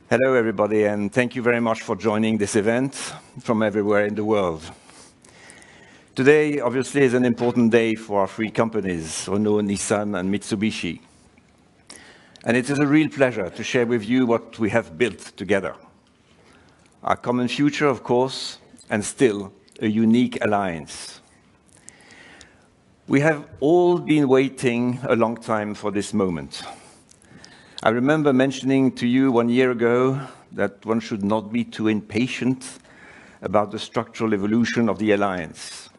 Hello, everybody, and thank you very much for joining this event from everywhere in the world. Today, obviously, is an important day for our three companies, Renault, Nissan, and Mitsubishi. And it is a real pleasure to share with you what we have built together. Our common future, of course, and still a unique alliance. We have all been waiting a long time for this moment. I remember mentioning to you 1 year ago that one should not be too impatient about the structural evolution of the alliance.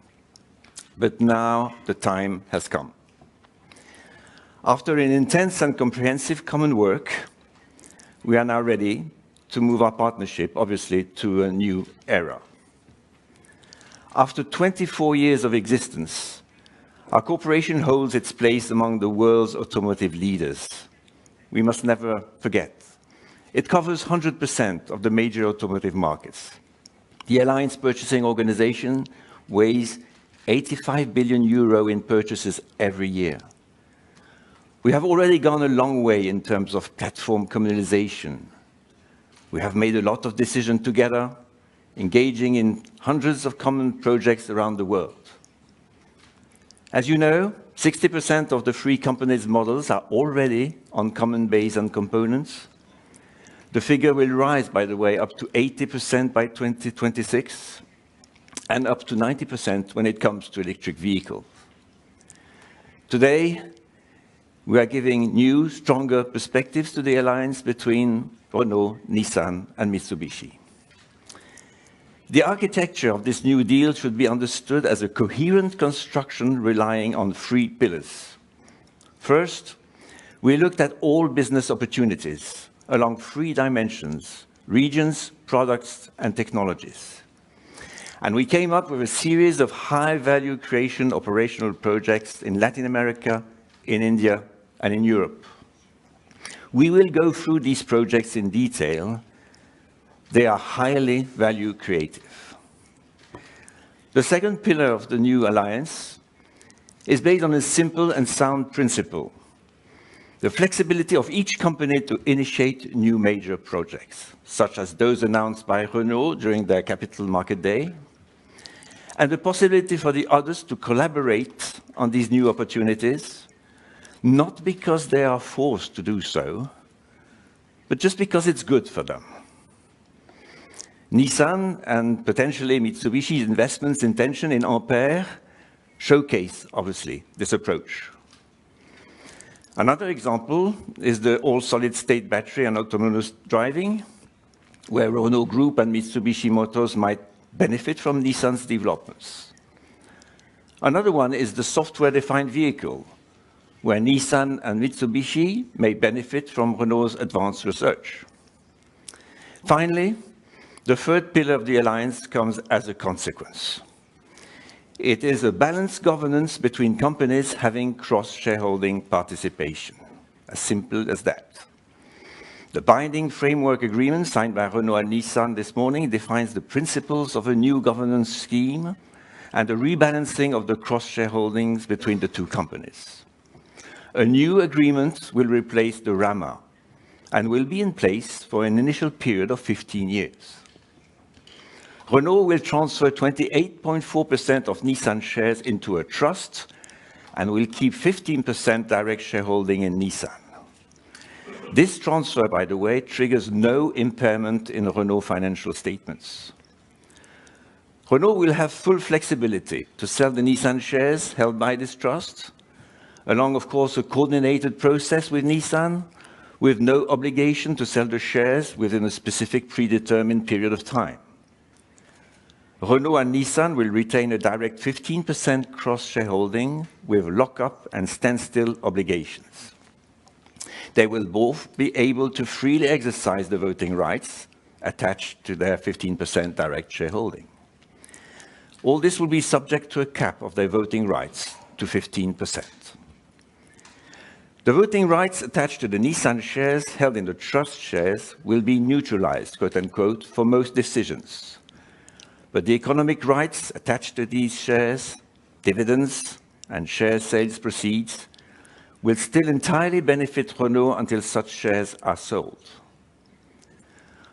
But now the time has come. After an intense and comprehensive common work, we are now ready to move our partnership, obviously, to a new era. After 24 years of existence, our cooperation holds its place among the world's automotive leaders. We must never forget. It covers 100% of the major automotive markets. The Alliance Purchasing Organization weighs 85 billion euro in purchases every year. We have already gone a long way in terms of platform communalization. We have made a lot of decisions together, engaging in hundreds of common projects around the world. As you know, 60% of the three companies' models are already on common base and components. The figure will rise, by the way, up to 80% by 2026 and up to 90% when it comes to electric vehicles. Today, we are giving new, stronger perspectives to the alliance between Renault, Nissan, and Mitsubishi. The architecture of this new deal should be understood as a coherent construction relying on three pillars. First, we looked at all business opportunities along three dimensions: regions, products, and technologies. And we came up with a series of high-value creation operational projects in Latin America, in India, and in Europe. We will go through these projects in detail. They are highly value creative. The second pillar of the new alliance is based on a simple and sound principle: the flexibility of each company to initiate new major projects, such as those announced by Renault during their Capital Market Day, and the possibility for the others to collaborate on these new opportunities, not because they are forced to do so, but just because it's good for them. Nissan and potentially Mitsubishi's investments intention in Ampere showcase, obviously, this approach. Another example is the all-solid-state battery and autonomous driving, where Renault Group and Mitsubishi Motors might benefit from Nissan's developments. Another one is the software-defined vehicle, where Nissan and Mitsubishi may benefit from Renault's advanced research. Finally, the third pillar of the alliance comes as a consequence. It is a balanced governance between companies having cross-shareholding participation. As simple as that. The binding framework agreement signed by Renault and Nissan this morning defines the principles of a new governance scheme and a rebalancing of the cross-shareholdings between the two companies. A new agreement will replace the RAMA and will be in place for an initial period of 15 years. Renault will transfer 28.4% of Nissan shares into a trust and will keep 15% direct shareholding in Nissan. This transfer, by the way, triggers no impairment in Renault financial statements. Renault will have full flexibility to sell the Nissan shares held by this trust, along, of course, a coordinated process with Nissan, with no obligation to sell the shares within a specific predetermined period of time. Renault and Nissan will retain a direct 15% cross-shareholding with lock-up and standstill obligations. They will both be able to freely exercise the voting rights attached to their 15% direct shareholding. All this will be subject to a cap of their voting rights to 15%. The voting rights attached to the Nissan shares held in the trust shares will be neutralized, quote unquote, for most decisions. But the economic rights attached to these shares, dividends, and share sales proceeds will still entirely benefit Renault until such shares are sold.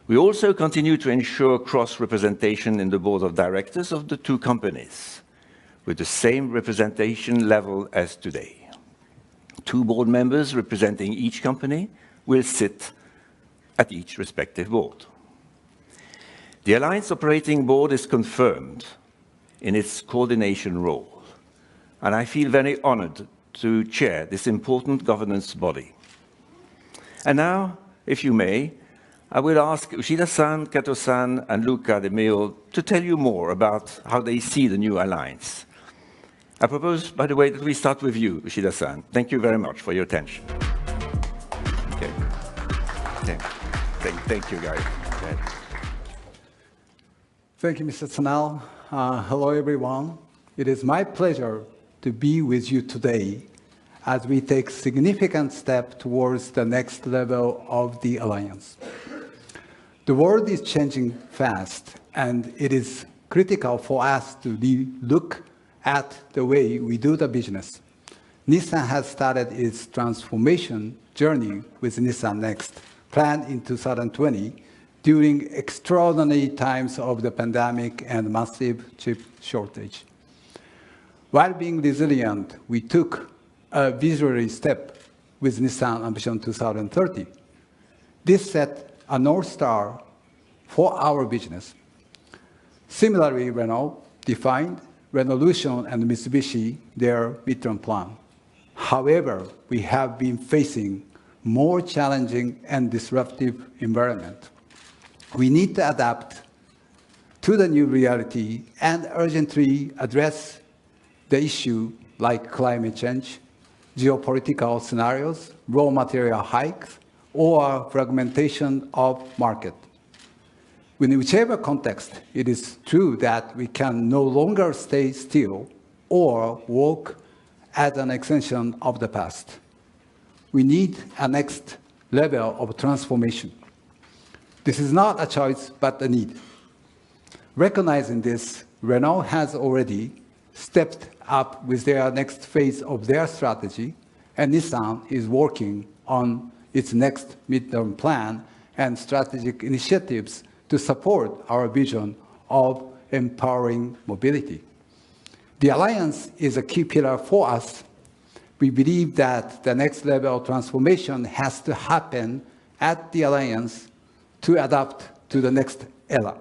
We also continue to ensure cross-representation in the board of directors of the two companies, with the same representation level as today. Two board members representing each company will sit at each respective board. The Alliance Operating Board is confirmed in its coordination role, and I feel very honored to chair this important governance body. And now, if you may, I will ask Ushida-san, Kato-san, and Luca De Meo to tell you more about how they see the new alliance. I propose, by the way, that we start with you, Ushida-san. Thank you very much for your attention. Okay. Thank you, guys. Okay. Thank you, Mr. Tsunao. Hello, everyone. It is my pleasure to be with you today as we take significant step towards the next level of the alliance. The world is changing fast, and it is critical for us to look at the way we do the business. Nissan has started its transformation journey with Nissan Next, planned in 2020, during extraordinary times of the pandemic and massive chip shortage. While being resilient, we took a visionary step with Nissan Ambition 2030. This set a North Star for our business. Similarly, Renault defined Renaulution and Mitsubishi their midterm plan. However, we have been facing more challenging and disruptive environment. We need to adapt to the new reality and urgently address the issue like climate change, geopolitical scenarios, raw material hikes, or fragmentation of market. In whichever context, it is true that we can no longer stay still or walk as an extension of the past. We need a next level of transformation. This is not a choice, but a need. Recognizing this, Renault has already stepped up with their next phase of their strategy, and Nissan is working on its next midterm plan and strategic initiatives to support our vision of empowering mobility. The alliance is a key pillar for us. We believe that the next level of transformation has to happen at the alliance to adapt to the next era.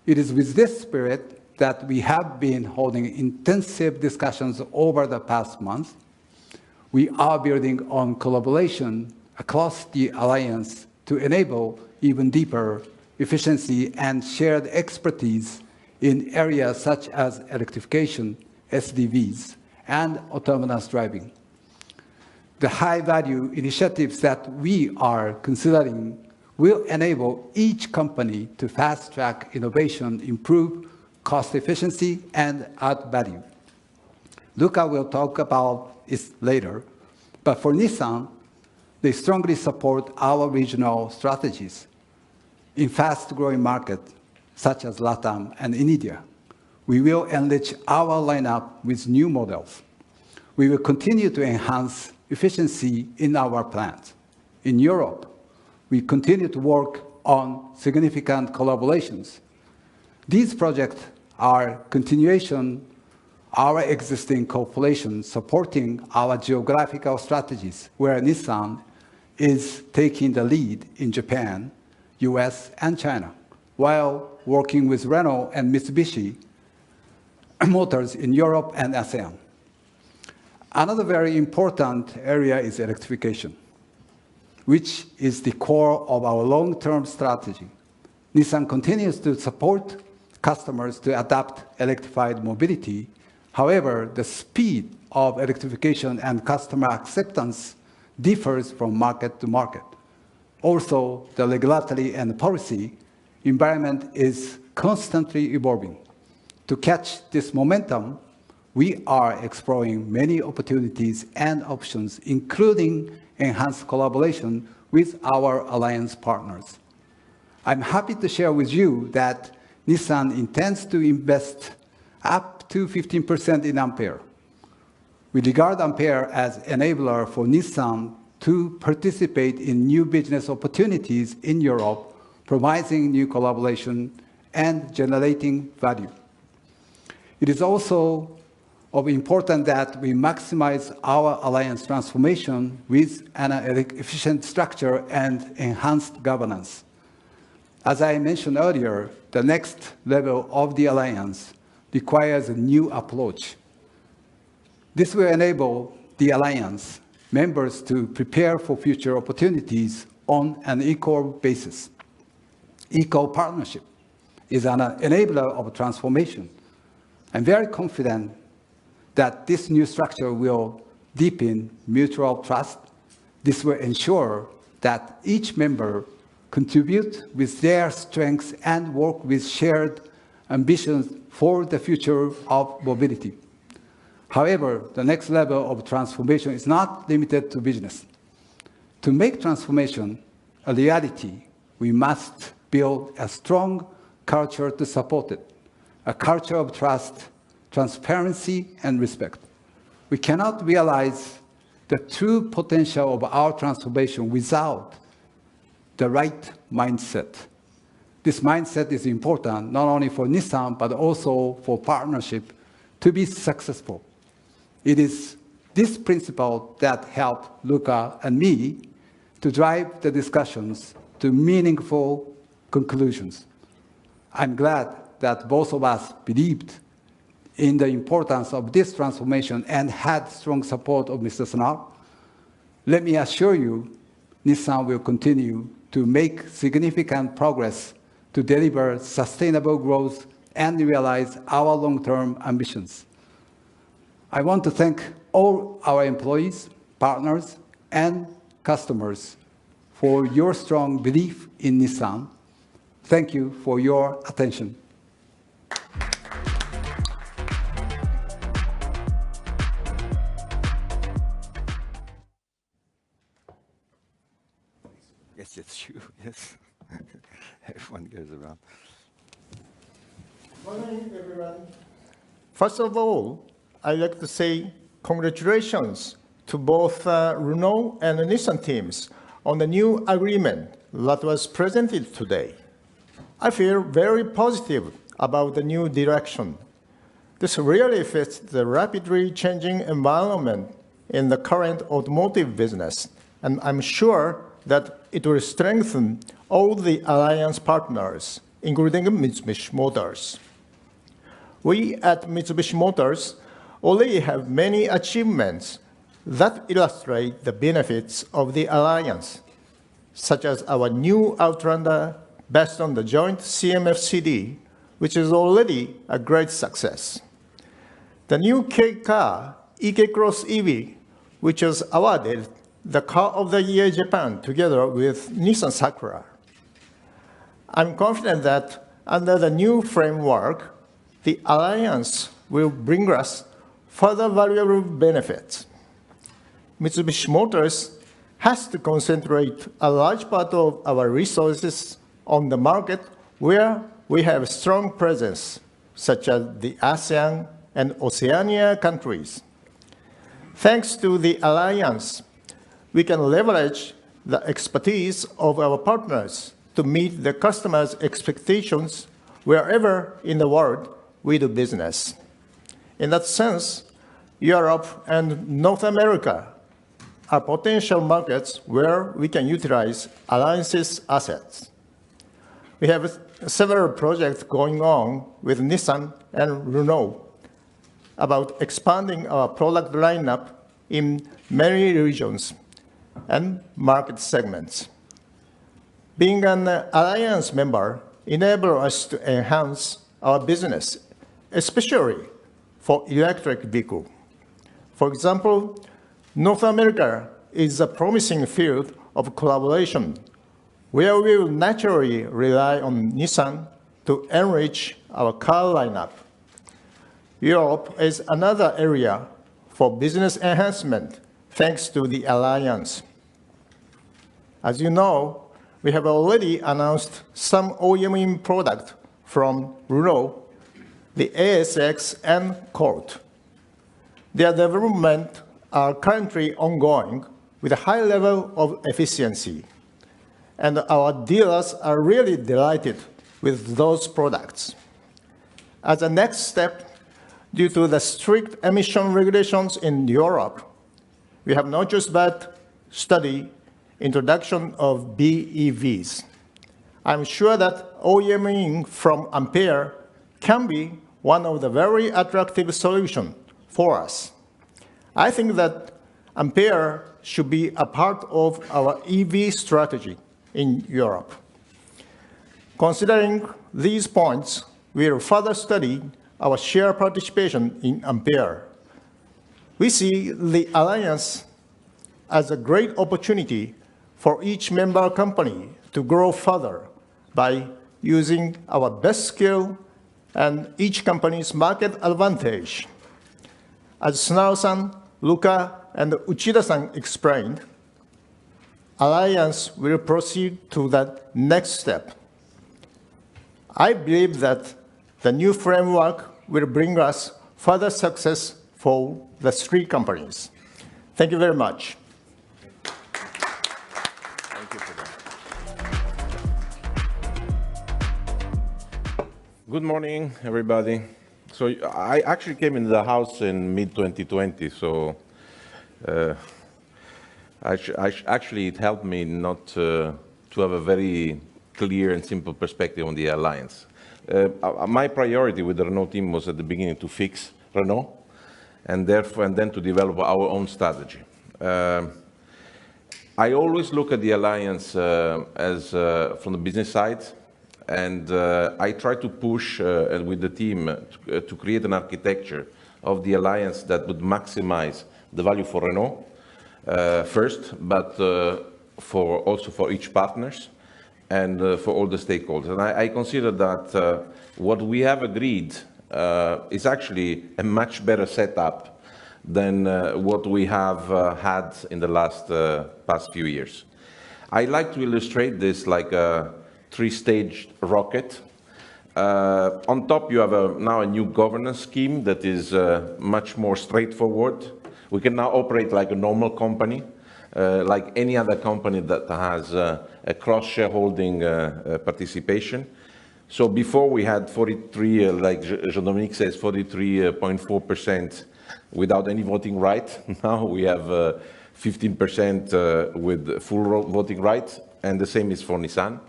It is with this spirit that we have been holding intensive discussions over the past months. We are building on collaboration across the alliance to enable even deeper efficiency and shared expertise in areas such as electrification, SDVs, and autonomous driving. The high-value initiatives that we are considering will enable each company to fast-track innovation, improve cost efficiency, and add value. Luca will talk about it later, but for Nissan, they strongly support our regional strategies in fast-growing markets such as LATAM and in India. We will enrich our lineup with new models. We will continue to enhance efficiency in our plants. In Europe, we continue to work on significant collaborations. These projects are continuation our existing cooperation supporting our geographical strategies, where Nissan is taking the lead in Japan, US, and China, while working with Renault and Mitsubishi Motors in Europe and ASEAN. Another very important area is electrification, which is the core of our long-term strategy. Nissan continues to support customers to adopt electrified mobility. However, the speed of electrification and customer acceptance differs from market to market. Also, the regulatory and policy environment is constantly evolving. To catch this momentum, we are exploring many opportunities and options, including enhanced collaboration with our alliance partners. I'm happy to share with you that Nissan intends to invest up to 15% in Ampere. We regard Ampere as an enabler for Nissan to participate in new business opportunities in Europe promising new collaboration, and generating value. It is also of importance that we maximize our alliance transformation with an efficient structure and enhanced governance. As I mentioned earlier, the next level of the alliance requires a new approach. This will enable the alliance members to prepare for future opportunities on an equal basis. Equal partnership is an enabler of transformation. I'm very confident that this new structure will deepen mutual trust. This will ensure that each member contribute with their strengths and work with shared ambitions for the future of mobility. However, the next level of transformation is not limited to business. To make transformation a reality, we must build a strong culture to support it, a culture of trust, transparency, and respect. We cannot realize the true potential of our transformation without the right mindset. This mindset is important not only for Nissan, but also for partnership to be successful. It is this principle that helped Luca and me to drive the discussions to meaningful conclusions. I'm glad that both of us believed in the importance of this transformation and had strong support of Mr. Sanal. Let me assure you, Nissan will continue to make significant progress to deliver sustainable growth and realize our long-term ambitions. I want to thank all our employees, partners, and customers for your strong belief in Nissan. Thank you for your attention. Yes, it's you, yes. Everyone goes around. Good morning, everyone. First of all, I'd like to say congratulations to both Renault and the Nissan teams on the new agreement that was presented today. I feel very positive about the new direction. This really fits the rapidly changing environment in the current automotive business, and I'm sure that it will strengthen all the alliance partners, including Mitsubishi Motors. We at Mitsubishi Motors already have many achievements that illustrate the benefits of the alliance, such as our new Outlander based on the joint CMF-CD, which is already a great success. The new K car, EK Cross EV, which was awarded the Car of the Year Japan together with Nissan Sakura. I'm confident that under the new framework, the alliance will bring us further valuable benefits. Mitsubishi Motors has to concentrate a large part of our resources on the market where we have a strong presence, such as the ASEAN and Oceania countries. Thanks to the alliance, we can leverage the expertise of our partners to meet the customers' expectations wherever in the world we do business. In that sense, Europe and North America are potential markets where we can utilize alliance's assets. We have several projects going on with Nissan and Renault about expanding our product lineup in many regions and market segments. Being an alliance member enables us to enhance our business, especially for electric vehicles. For example, North America is a promising field of collaboration where we will naturally rely on Nissan to enrich our car lineup. Europe is another area for business enhancement thanks to the alliance. As you know, we have already announced some OEM products from Renault, the ASX and Colt. Their development are currently ongoing with a high level of efficiency. and our dealers are really delighted with those products. As a next step, due to the strict emission regulations in Europe, we have not just but study introduction of BEVs. I'm sure that OEMing from Ampere can be one of the very attractive solutions for us. I think that Ampere should be a part of our EV strategy in Europe. Considering these points, we will further study our share participation in Ampere. We see the alliance as a great opportunity for each member company to grow further by using our best skill and each company's market advantage. As Sunao-san, Luca, and Uchida-san explained, Alliance will proceed to that next step. I believe that the new framework will bring us further success for the three companies. Thank you very much. Thank you for that. Good morning, everybody. So I actually came into the house in mid-2020, so actually it helped me not to have a very clear and simple perspective on the alliance. My priority with the Renault team was at the beginning to fix Renault, and then to develop our own strategy. I always look at the alliance as from the business side, and I try to push with the team to create an architecture of the alliance that would maximize the value for Renault first, but also for each partners and for all the stakeholders. And I consider that what we have agreed is actually a much better setup than what we have had in the past few years. I like to illustrate this like a three-stage rocket. On top, you have now a new governance scheme that is much more straightforward. We can now operate like a normal company, like any other company that has a cross-shareholding participation. So before we had 43, like Jean-Dominique says, 43.4% without any voting right. Now we have 15% with full voting right, and the same is for Nissan.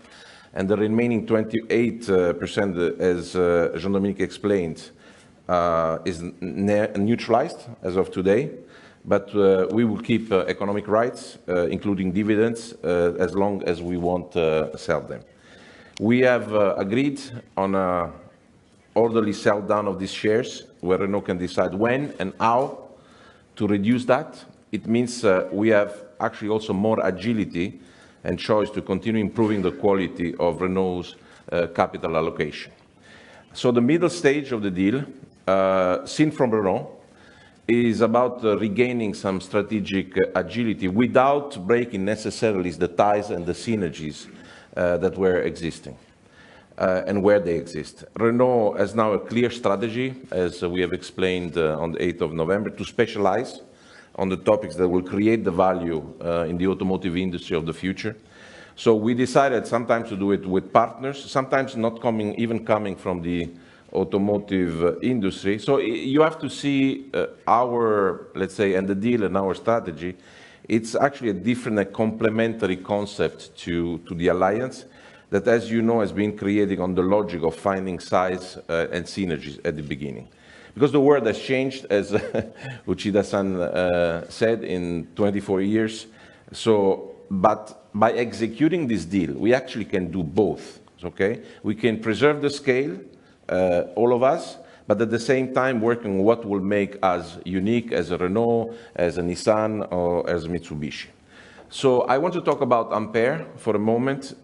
And the remaining 28%, as Jean-Dominique explained, is neutralized as of today. But we will keep economic rights, including dividends, as long as we won't sell them. We have agreed on an orderly sell down of these shares, where Renault can decide when and how to reduce that. It means we have actually also more agility and choice to continue improving the quality of Renault's capital allocation. So the middle stage of the deal, seen from Renault, is about regaining some strategic agility without breaking necessarily the ties and the synergies that were existing and where they exist. Renault has now a clear strategy, as we have explained on the 8th of November, to specialize on the topics that will create the value in the automotive industry of the future. So we decided sometimes to do it with partners, sometimes not coming from the automotive industry. So you have to see our, let's say, and the deal and our strategy, it's actually a different and complementary concept to the alliance that, as you know, has been creating on the logic of finding size and synergies at the beginning. Because the world has changed, as Uchida-san said, in 24 years. So, but by executing this deal, we actually can do both, okay? We can preserve the scale, all of us, but at the same time working what will make us unique as a Renault, as a Nissan, or as a Mitsubishi. So I want to talk about Ampere for a moment.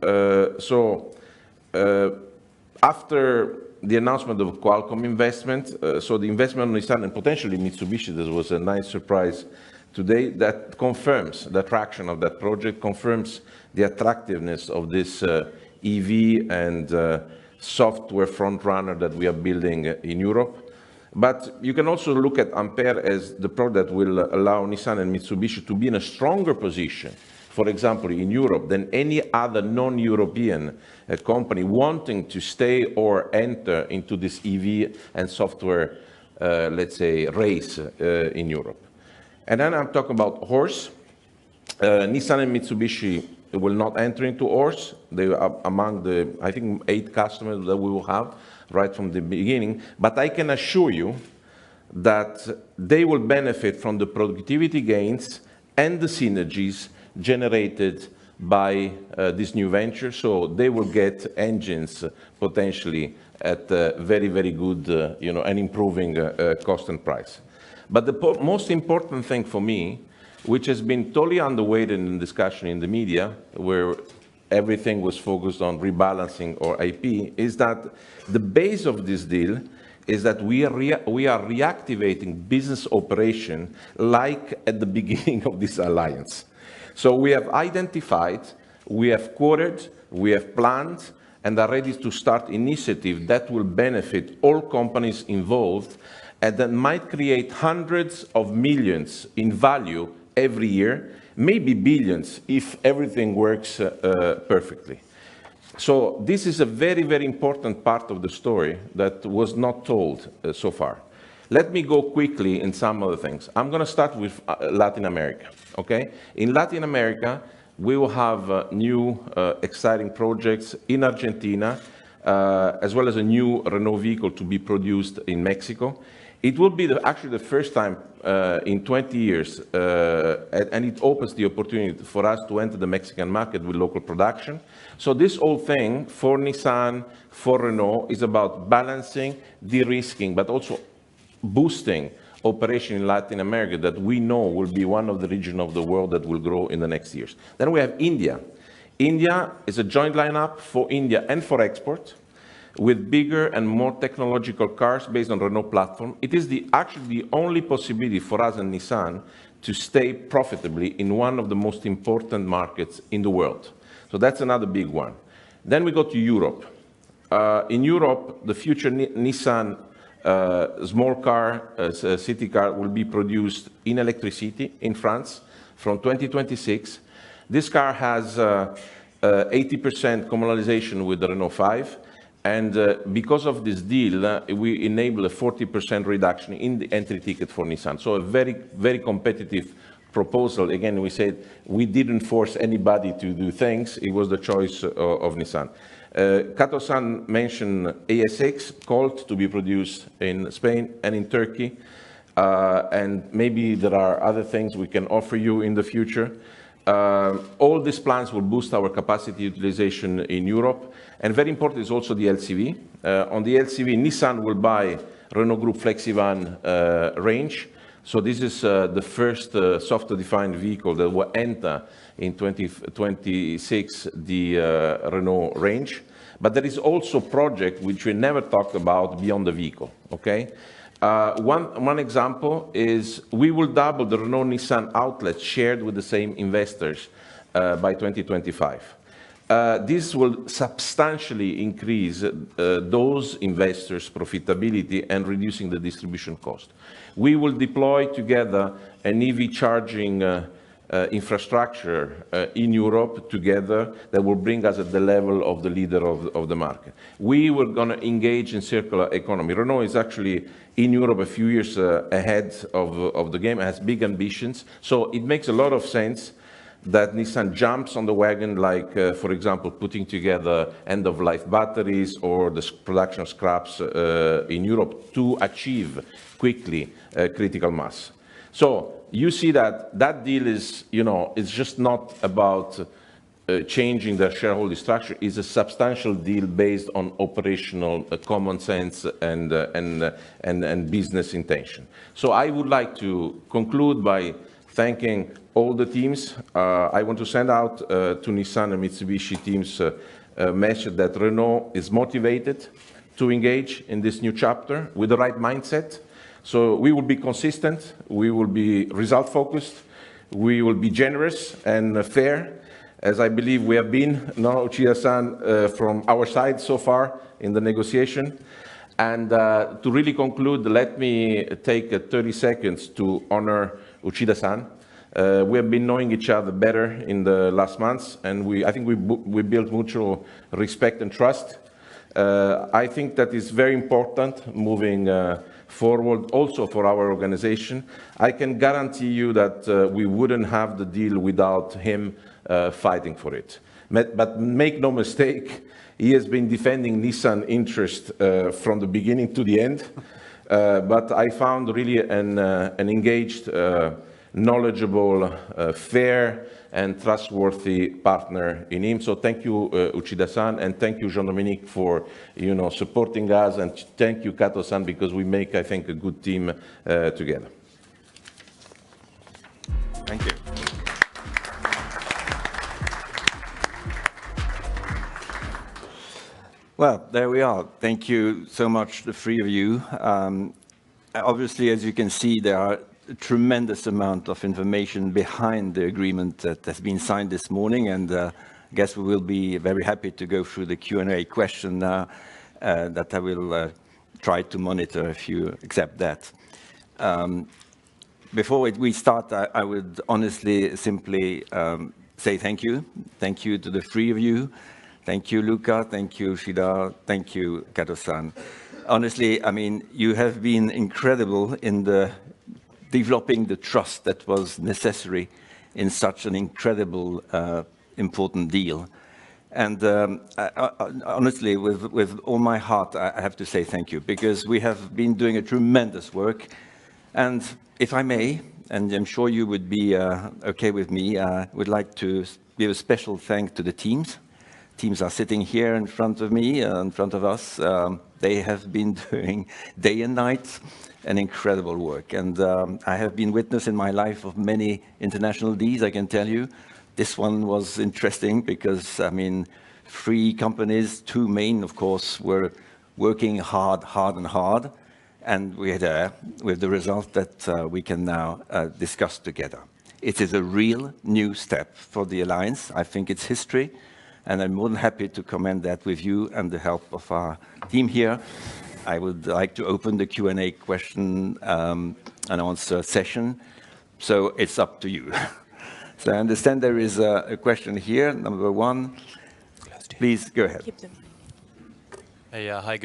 After the announcement of Qualcomm investment, so the investment on Nissan and potentially Mitsubishi, this was a nice surprise today, that confirms the traction of that project, confirms the attractiveness of this EV and software front runner that we are building in Europe. But you can also look at Ampere as the product that will allow Nissan and Mitsubishi to be in a stronger position for example, in Europe, than any other non-European company wanting to stay or enter into this EV and software, let's say, race in Europe. And then I'm talking about horse. Nissan and Mitsubishi will not enter into horse. They are among the, I think, 8 customers that we will have right from the beginning. But I can assure you that they will benefit from the productivity gains and the synergies generated by this new venture. So they will get engines potentially at very, very good, and improving cost and price. But the most important thing for me, which has been totally underweighted in discussion in the media, where everything was focused on rebalancing or IP, is that the base of this deal is that we are reactivating business operation like at the beginning of this alliance. So we have identified, we have quoted, we have planned, and are ready to start initiatives that will benefit all companies involved and that might create hundreds of millions in value every year, maybe billions if everything works perfectly. So this is a very, very important part of the story that was not told so far. Let me go quickly in some other things. I'm going to start with Latin America, okay? In Latin America, we will have new exciting projects in Argentina, as well as a new Renault vehicle to be produced in Mexico. It will be actually the first time in 20 years, and it opens the opportunity for us to enter the Mexican market with local production. So this whole thing for Nissan, for Renault, is about balancing, de-risking, but also boosting operation in Latin America that we know will be one of the regions of the world that will grow in the next years. Then we have India. India is a joint lineup for India and for export, with bigger and more technological cars based on Renault platform. It is actually the only possibility for us and Nissan to stay profitably in one of the most important markets in the world. So that's another big one. Then we go to Europe. In Europe, the future Nissan small car, city car, will be produced in electricity in France from 2026. This car has 80% commonalization with the Renault 5. And because of this deal, we enable a 40% reduction in the entry ticket for Nissan. So a very, very competitive proposal. Again, we said we didn't force anybody to do things. It was the choice of Nissan. Kato-san mentioned ASX, Colt, to be produced in Spain and in Turkey. And maybe there are other things we can offer you in the future. All these plans will boost our capacity utilization in Europe. And very important is also the LCV. On the LCV, Nissan will buy Renault Group Flexivan range. So this is the first software-defined vehicle that will enter in 2026 the Renault range. But there is also a project which we never talked about beyond the vehicle, okay? One example is we will double the Renault-Nissan outlets shared with the same investors by 2025. This will substantially increase those investors' profitability and reducing the distribution cost. We will deploy together an EV charging infrastructure in Europe together that will bring us at the level of the leader of the market. We were going to engage in circular economy. Renault is actually in Europe a few years ahead of the game, has big ambitions. So it makes a lot of sense that Nissan jumps on the wagon, like, for example, putting together end-of-life batteries or the production of scraps in Europe to achieve quickly critical mass. So you see that that deal is, it's just not about changing the shareholding structure. It's a substantial deal based on operational common sense and business intention. So I would like to conclude by thanking all the teams. I want to send out to Nissan and Mitsubishi teams a message that Renault is motivated to engage in this new chapter with the right mindset. So we will be consistent, we will be result-focused, we will be generous and fair, as I believe we have been, now Uchida-san, from our side so far in the negotiation. And to really conclude, let me take 30 seconds to honor Uchida-san. We have been knowing each other better in the last months, and I think we built mutual respect and trust. I think that is very important moving forward also for our organization. I can guarantee you that we wouldn't have the deal without him fighting for it. But make no mistake, he has been defending Nissan interest from the beginning to the end. But I found really an engaged, knowledgeable, fair, and trustworthy partner in him. So thank you, Uchida-san, and thank you, Jean-Dominique, for supporting us, and thank you, Kato-san, because we make, I think, a good team together. Thank you. Well, there we are. Thank you so much, the three of you. Obviously, as you can see, there are a tremendous amount of information behind the agreement that has been signed this morning, and I guess we will be very happy to go through the Q&A question now that I will try to monitor if you accept that. Before we start, I would honestly simply say thank you. Thank you to the three of you. Thank you, Luca. Thank you, Shida. Thank you, Kato-san. Honestly, I mean, you have been incredible in developing the trust that was necessary in such an incredible, important deal. And honestly, with all my heart, I have to say thank you, because we have been doing a tremendous work. And if I may, and I'm sure you would be okay with me, I would like to give a special thanks to the teams. Teams are sitting here in front of me, in front of us. They have been doing day and night an incredible work. And I have been witness in my life of many international deals, I can tell you. This one was interesting because, I mean, 3 companies, 2 main, of course, were working hard. And we had with the result that we can now discuss together. It is a real new step for the Alliance. I think it's history. And I'm more than happy to commend that with you and the help of our team here. I would like to open the Q&A question and answer session. So it's up to you. So I understand there is a question here, number 1. Please go ahead. Hey, hi,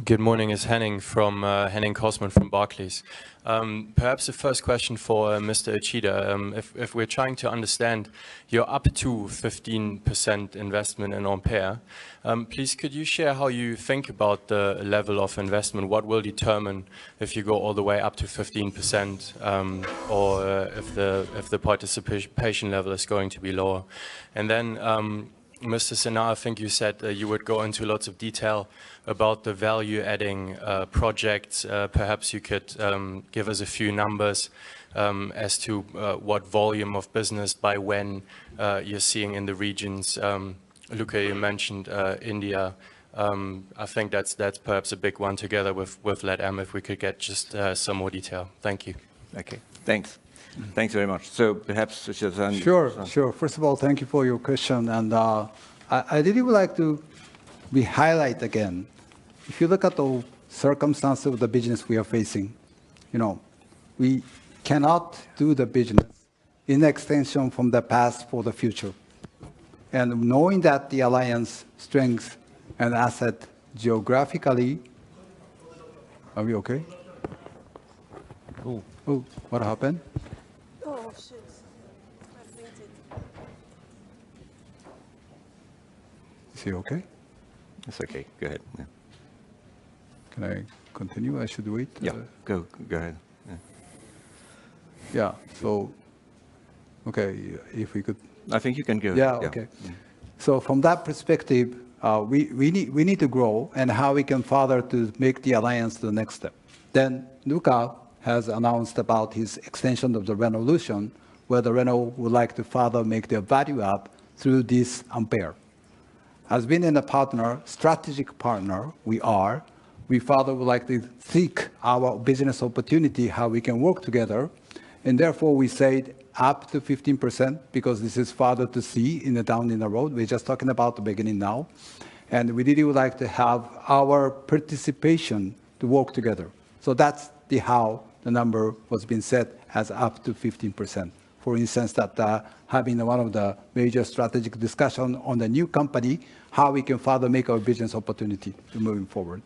good morning. It's Henning Cosman from Barclays. Perhaps the first question for Mr. Uchida. If we're trying to understand your up to 15% investment in Ampere, please could you share how you think about the level of investment? What will determine if you go all the way up to 15% or if the participation level is going to be lower? And then Mr. Senard, I think you said you would go into lots of detail about the value-adding projects. Perhaps you could give us a few numbers as to what volume of business by when you're seeing in the regions. Luca, you mentioned India. I think that's perhaps a big one together with LATAM, if we could get just some more detail. Thank you. Okay, thanks. Thanks very much. So perhaps, Sure. First of all, thank you for your question. And I really would like to highlight again, if you look at the circumstances of the business we are facing, we cannot do the business in extension from the past for the future. And knowing that the Alliance strength and asset geographically, are we okay? Oh, what happened? Oh, shit. I fainted. Is he okay? It's okay. Go ahead. Yeah. Can I continue? I should wait? Yeah, go ahead. Yeah, so, okay, if we could. I think you can go. Yeah, okay. So from that perspective, we need to grow and how we can further to make the Alliance the next step. Then Luca has announced about his extension of the Renault, where the Renault would like to further make their value up through this Ampere. As being a partner, strategic partner, we further would like to seek our business opportunity, how we can work together. And therefore, we said up to 15%, because this is further to see down the road. We're just talking about the beginning now. And we really would like to have our participation to work together. So that's how the number was being set as up to 15%. For instance, that having one of the major strategic discussion on the new company, how we can further make our business opportunity to moving forward.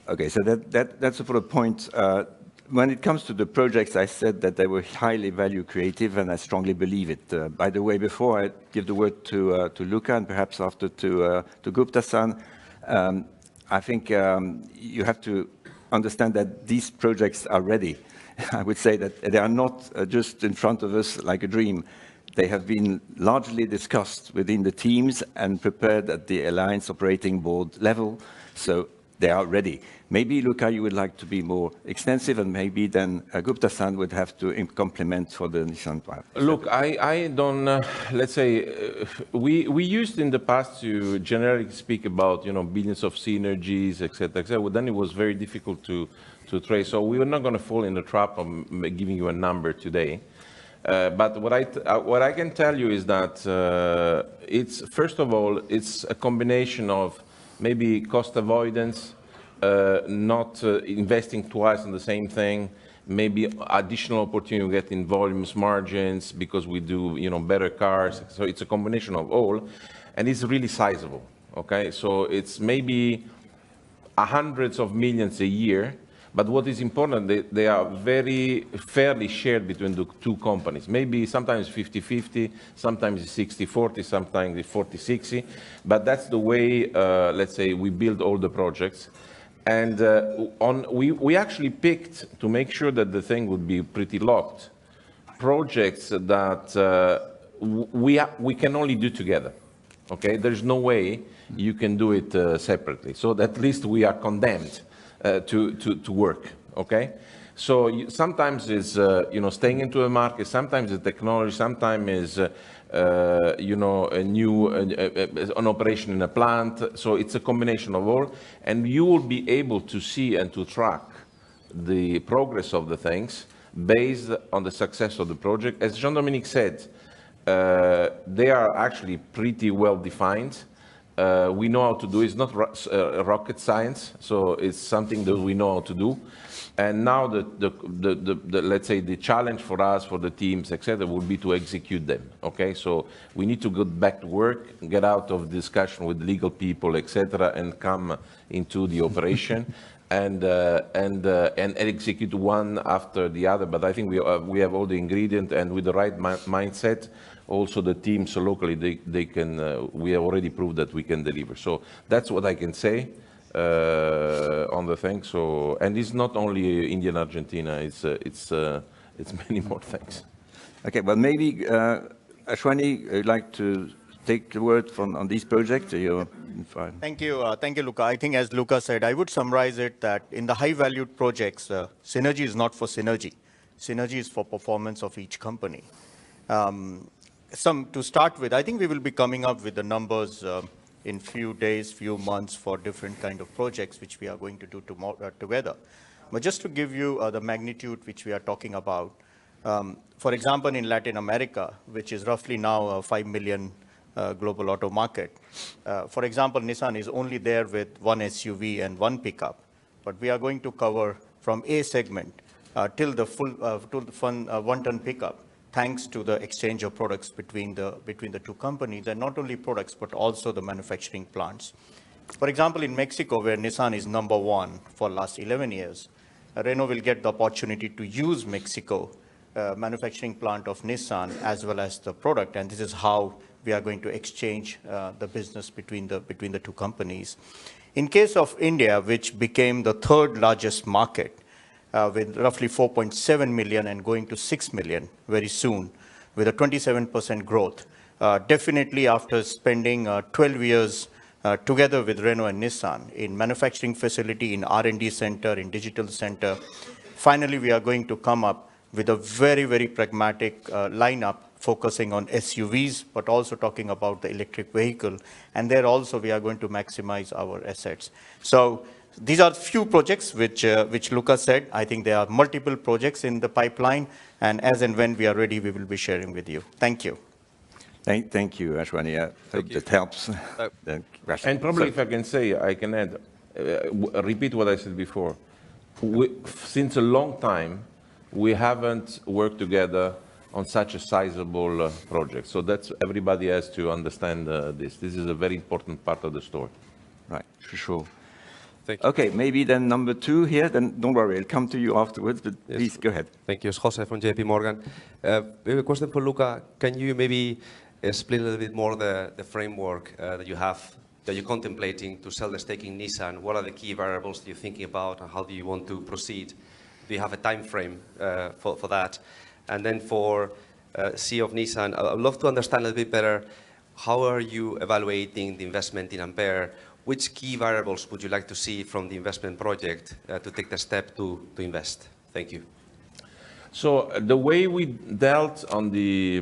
Okay, so that's for the point. When it comes to the projects, I said that they were highly value creative, and I strongly believe it. By the way, before I give the word to Luca, and perhaps after to Gupta-san, I think you have to understand that these projects are ready. I would say that they are not just in front of us like a dream. They have been largely discussed within the teams and prepared at the Alliance Operating Board level, so they are ready. Maybe, Luca, you would like to be more extensive, and maybe then Gupta-san would have to complement for the Nissan part. Look, I don't, let's say, we used in the past to generally speak about, billions of synergies, et cetera, well, then it was very difficult to trace. So we were not going to fall in the trap of giving you a number today. But what I can tell you is that it's, first of all, it's a combination of maybe cost avoidance, not investing twice in the same thing, maybe additional opportunity to get in volumes, margins, because we do, better cars. So it's a combination of all, and it's really sizable, okay? So it's maybe hundreds of millions a year, but what is important, they are very fairly shared between the two companies. Maybe sometimes 50-50, sometimes 60-40, sometimes 40-60, but that's the way, let's say, we build all the projects. And we actually picked, to make sure that the thing would be pretty locked, projects that we can only do together, okay? There's no way you can do it separately. So at least we are condemned to work, okay? So sometimes it's, staying into a market, sometimes it's technology, sometimes is, a new, an operation in a plant. So it's a combination of all, and you will be able to see and to track the progress of the things based on the success of the project. As Jean-Dominique said, they are actually pretty well defined. We know how to do it. It's not rocket science, so it's something that we know how to do. And now let's say the challenge for us, for the teams, etc., will be to execute them. Okay, so we need to go back to work, get out of discussion with legal people, etc., and come into the operation and execute one after the other. But I think we have all the ingredients, and with the right mindset. Also, the teams locally, they can. We have already proved that we can deliver. So that's what I can say on the thing. So, and it's not only India and Argentina. It's many more things. Okay, well, maybe Ashwani, you'd like to take the word on these projects. Thank you, Luca. I think, as Luca said, I would summarize it that in the high-valued projects, synergy is not for synergy. Synergy is for performance of each company. To start with, I think we will be coming up with the numbers in few days, few months for different kind of projects which we are going to do together. But just to give you the magnitude which we are talking about, for example, in Latin America, which is roughly now a 5 million global auto market. For example, Nissan is only there with one SUV and one pickup, but we are going to cover from A segment till the full one-ton pickup, thanks to the exchange of products between the two companies, and not only products, but also the manufacturing plants. For example, in Mexico, where Nissan is #1 for last 11 years, Renault will get the opportunity to use Mexico manufacturing plant of Nissan as well as the product, and this is how we are going to exchange the business between the two companies. In case of India, which became the third largest market, with roughly 4.7 million and going to 6 million very soon, with a 27% growth. Definitely after spending 12 years together with Renault and Nissan in manufacturing facility, in R&D center, in digital center, finally we are going to come up with a very, very pragmatic lineup focusing on SUVs, but also talking about the electric vehicle. And there also we are going to maximize our assets. So these are few projects which Luca said. I think there are multiple projects in the pipeline, and as and when we are ready, we will be sharing with you. Thank you. Thank you, Ashwani. I hope that helps. And probably, if I can say, I can add, repeat what I said before. Since a long time, we haven't worked together on such a sizable project. So that's, everybody has to understand this. This is a very important part of the story. Right, for sure. Thank you. Okay, maybe then number 2 here, then don't worry, I'll come to you afterwards, but Yes. please go ahead. Thank you. It's Jose from JP Morgan. Maybe a question for Luca. Can you maybe explain a little bit more the framework that you have, that you're contemplating to sell the stake in Nissan? What are the key variables that you're thinking about, and how do you want to proceed? Do you have a time frame for that? And then for CEO of Nissan, I'd love to understand a little bit better, how are you evaluating the investment in Ampere? Which key variables would you like to see from the investment project to take the step to invest? Thank you. So the way we dealt on the,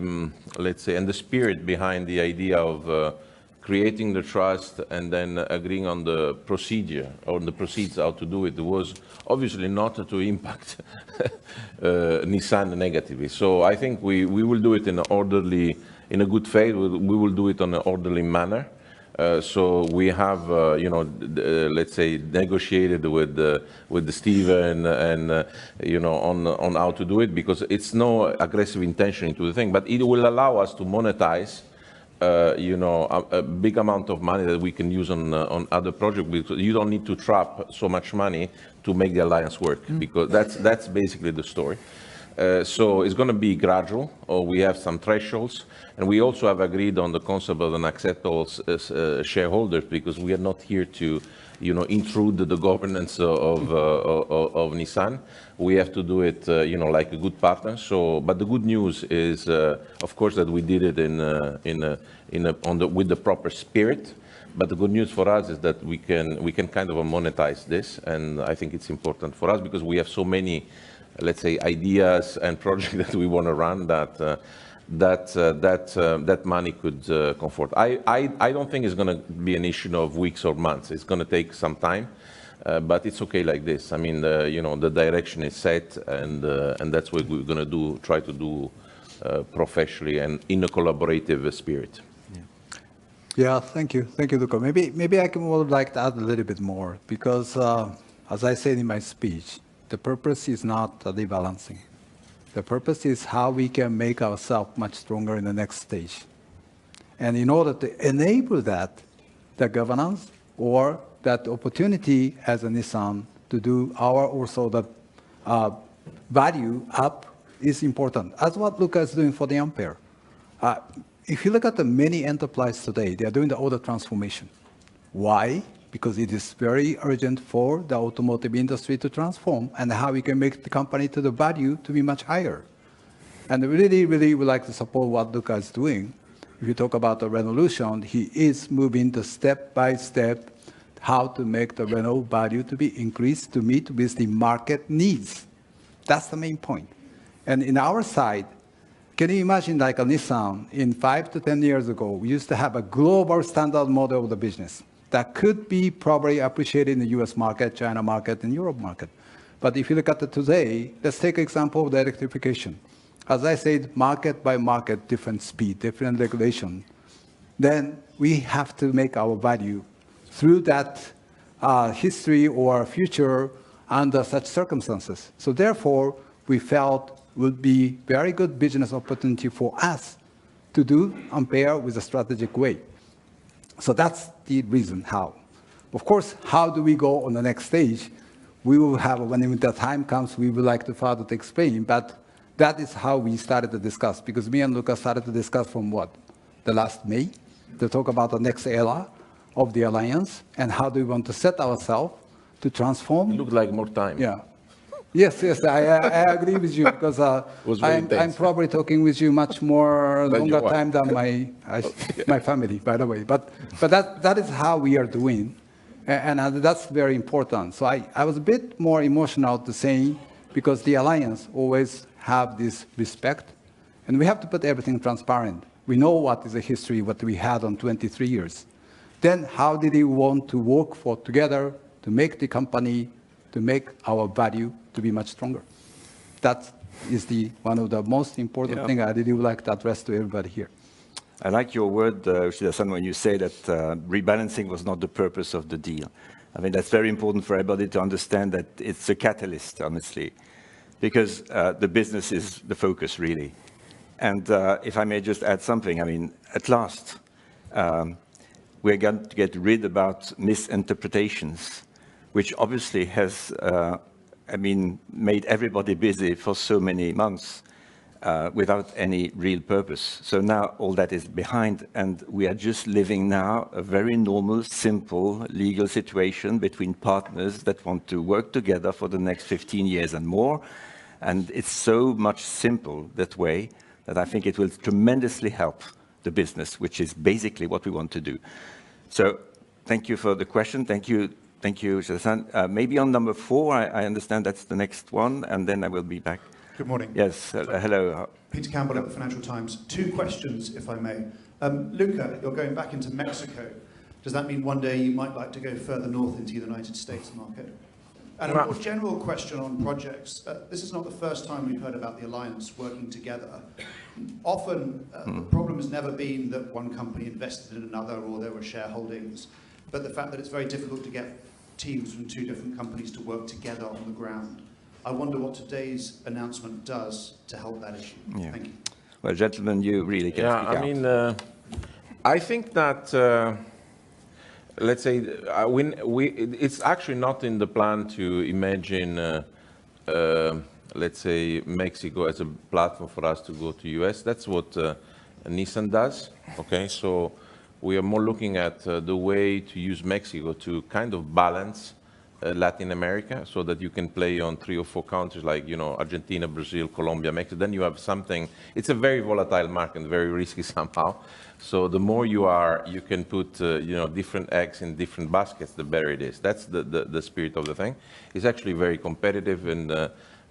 let's say, and the spirit behind the idea of creating the trust and then agreeing on the procedure or the proceeds how to do it was obviously not to impact Nissan negatively. So I think we will do it in an orderly, in a good faith. We will do it on an orderly manner. So we have, you know, let's say, negotiated with Steven and you know, on how to do it, because it's no aggressive intention into the thing, but it will allow us to monetize, you know, a big amount of money that we can use on other projects, because you don't need to trap so much money to make the alliance work, because that's basically the story. So it's going to be gradual, or we have some thresholds, and we also have agreed on the concept of an acceptable shareholders, because we are not here to, you know, intrude the governance of Nissan. We have to do it, you know, like a good partner. So, but the good news is, of course, that we did it with the proper spirit. But the good news for us is that we can kind of monetize this, and I think it's important for us because we have so many, let's say, ideas and projects that we want to run that money could comfort. I don't think it's going to be an issue of weeks or months. It's going to take some time, but it's okay like this. I mean, you know, the direction is set, and that's what we're going to try to do professionally and in a collaborative spirit. Yeah, thank you, Luca. Maybe I would like to add a little bit more, because as I said in my speech, the purpose is not rebalancing. The purpose is how we can make ourselves much stronger in the next stage. And in order to enable that, the governance or that opportunity as a Nissan to do our also the value up is important, as what Luca is doing for the Ampere. If you look at the many enterprises today, they are doing the order transformation. Why? Because it is very urgent for the automotive industry to transform, and how we can make the company to the value to be much higher. And really would like to support what Luca is doing. If you talk about the Renault, he is moving the step by step how to make the Renault value to be increased to meet with the market needs. That's the main point. And in our side, can you imagine like a Nissan in 5 to 10 years ago, we used to have a global standard model of the business that could be probably appreciated in the US market, China market, and Europe market. But if you look at it today, let's take an example of the electrification. As I said, market by market, different speed, different regulation. Then we have to make our value through that history or future under such circumstances. So therefore, we felt would be very good business opportunity for us to do Ampere with a strategic way. So that's the reason how. Of course, how do we go on the next stage? We will have, when the time comes, we would like to further to explain, but that is how we started to discuss, because me and Luca started to discuss from what? The last May, to talk about the next era of the alliance, and how do we want to set ourselves to transform. It looked like more time. Yeah. Yes, I agree with you, because I'm probably talking with you much more longer time than my family, by the way. But that is how we are doing, and that's very important. So I was a bit more emotional to saying, because the alliance always have this respect, and we have to put everything transparent. We know what is the history, what we had on 23 years. Then how did we want to work for together to make the company, to make our value to be much stronger? That is one of the most important things I really would like to address to everybody here. I like your word, Ushida-san, when you say that rebalancing was not the purpose of the deal. I mean, that's very important for everybody to understand that it's a catalyst, honestly, because the business is the focus, really. And if I may just add something, I mean, at last, we're going to get rid about misinterpretations, which obviously has, I mean, made everybody busy for so many months without any real purpose. So now all that is behind, and we are just living now a very normal, simple legal situation between partners that want to work together for the next 15 years and more. And it's so much simple that way that I think it will tremendously help the business, which is basically what we want to do. So thank you for the question. Thank you, Shazan. Maybe on number 4, I understand that's the next one, and then I will be back. Good morning. Yes, hello. Peter Campbell at the Financial Times. 2 questions, if I may. Luca, you're going back into Mexico. Does that mean one day you might like to go further north into the United States market? And a more general question on projects. This is not the first time we've heard about the alliance working together. Often, the problem has never been that one company invested in another or there were shareholdings, but the fact that it's very difficult to get teams from 2 different companies to work together on the ground. I wonder what today's announcement does to help that issue. Yeah. Thank you. Well, gentlemen, you really can speak out. I mean, I think that, let's say, it's actually not in the plan to imagine, let's say, Mexico as a platform for us to go to US. That's what Nissan does, okay? So we are more looking at the way to use Mexico to kind of balance Latin America, so that you can play on 3 or 4 countries like, you know, Argentina, Brazil, Colombia, Mexico. Then you have something. It's a very volatile market, very risky somehow. So the more you can put, you know, different eggs in different baskets, the better it is. That's the spirit of the thing. It's actually very competitive, and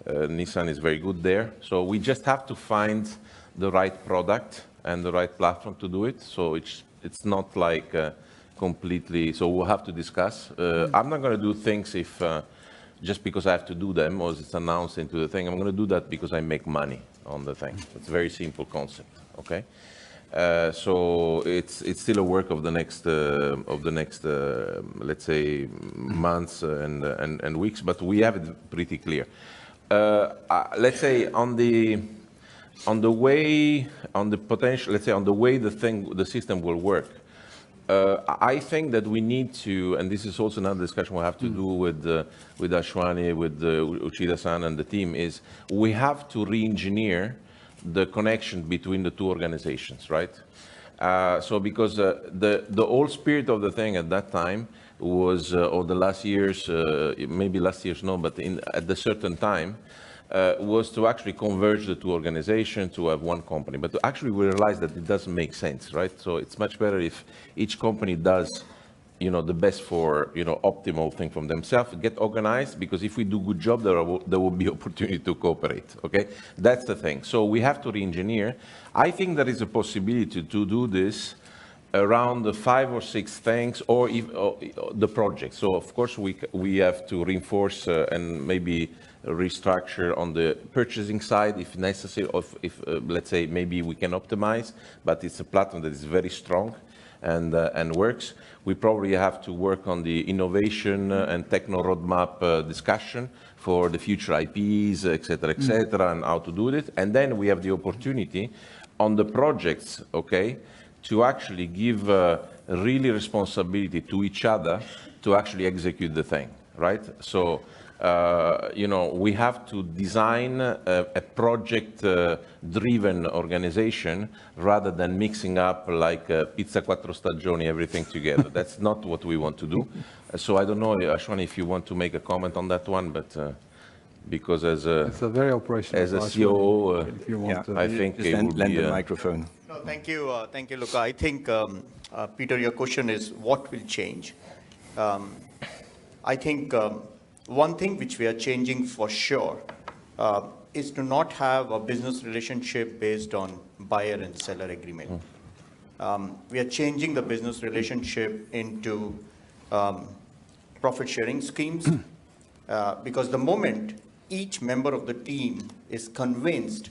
Nissan is very good there. So we just have to find the right product and the right platform to do it. So it's not like completely, so we'll have to discuss. I'm not going to do things if just because I have to do them or it's announced into the thing. I'm going to do that because I make money on the thing. It's a very simple concept, okay? So it's still a work of the next let's say months and weeks, but we have it pretty clear. Let's say on the potential, let's say on the way the system will work. I think that we need to, and this is also another discussion we'll have to do with Ashwani, with Uchida-san and the team, is we have to re-engineer the connection between the 2 organizations, right? So because the whole spirit of the thing at that time was, or the last years, maybe last years no, but at a certain time, was to actually converge the 2 organizations to have one company. But actually we realized that it doesn't make sense, right? So it's much better if each company does, you know, the best for, you know, optimal thing from themselves, get organized, because if we do good job, there will be opportunity to cooperate, okay? That's the thing. So we have to re-engineer. I think there is a possibility to do this around the 5 or 6 things, or the project. So of course we have to reinforce and maybe restructure on the purchasing side if necessary, or if let's say maybe we can optimize, but it's a platform that is very strong and works. We probably have to work on the innovation and techno roadmap discussion for the future IPs, et cetera, and how to do it. And then we have the opportunity on the projects, okay, to actually give really responsibility to each other to actually execute the thing, right? So, you know, we have to design a project-driven organization rather than mixing up like pizza quattro stagioni, everything together. That's not what we want to do. So I don't know, Ashwani, if you want to make a comment on that one, but because as a CEO, I think it would be the microphone. No, thank you, Luca. I think, Peter, your question is what will change? I think one thing which we are changing for sure is to not have a business relationship based on buyer and seller agreement. We are changing the business relationship into profit sharing schemes because the moment each member of the team is convinced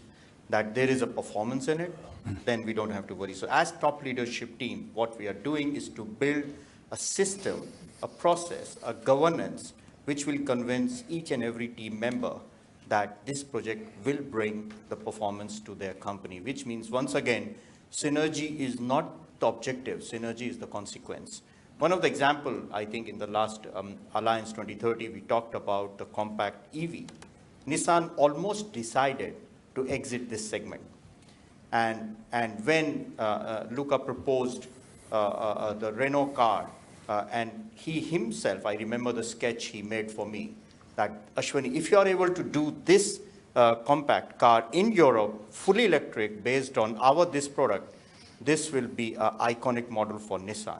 that there is a performance in it, then we don't have to worry. So as top leadership team, what we are doing is to build a system, a process, a governance, which will convince each and every team member that this project will bring the performance to their company, which means, once again, synergy is not the objective, synergy is the consequence. One of the example, I think, in the last Alliance 2030, we talked about the compact EV. Nissan almost decided to exit this segment. And when Luca proposed the Renault car, and he himself, I remember the sketch he made for me, that Ashwani, if you are able to do this compact car in Europe, fully electric, based on this product, this will be an iconic model for Nissan.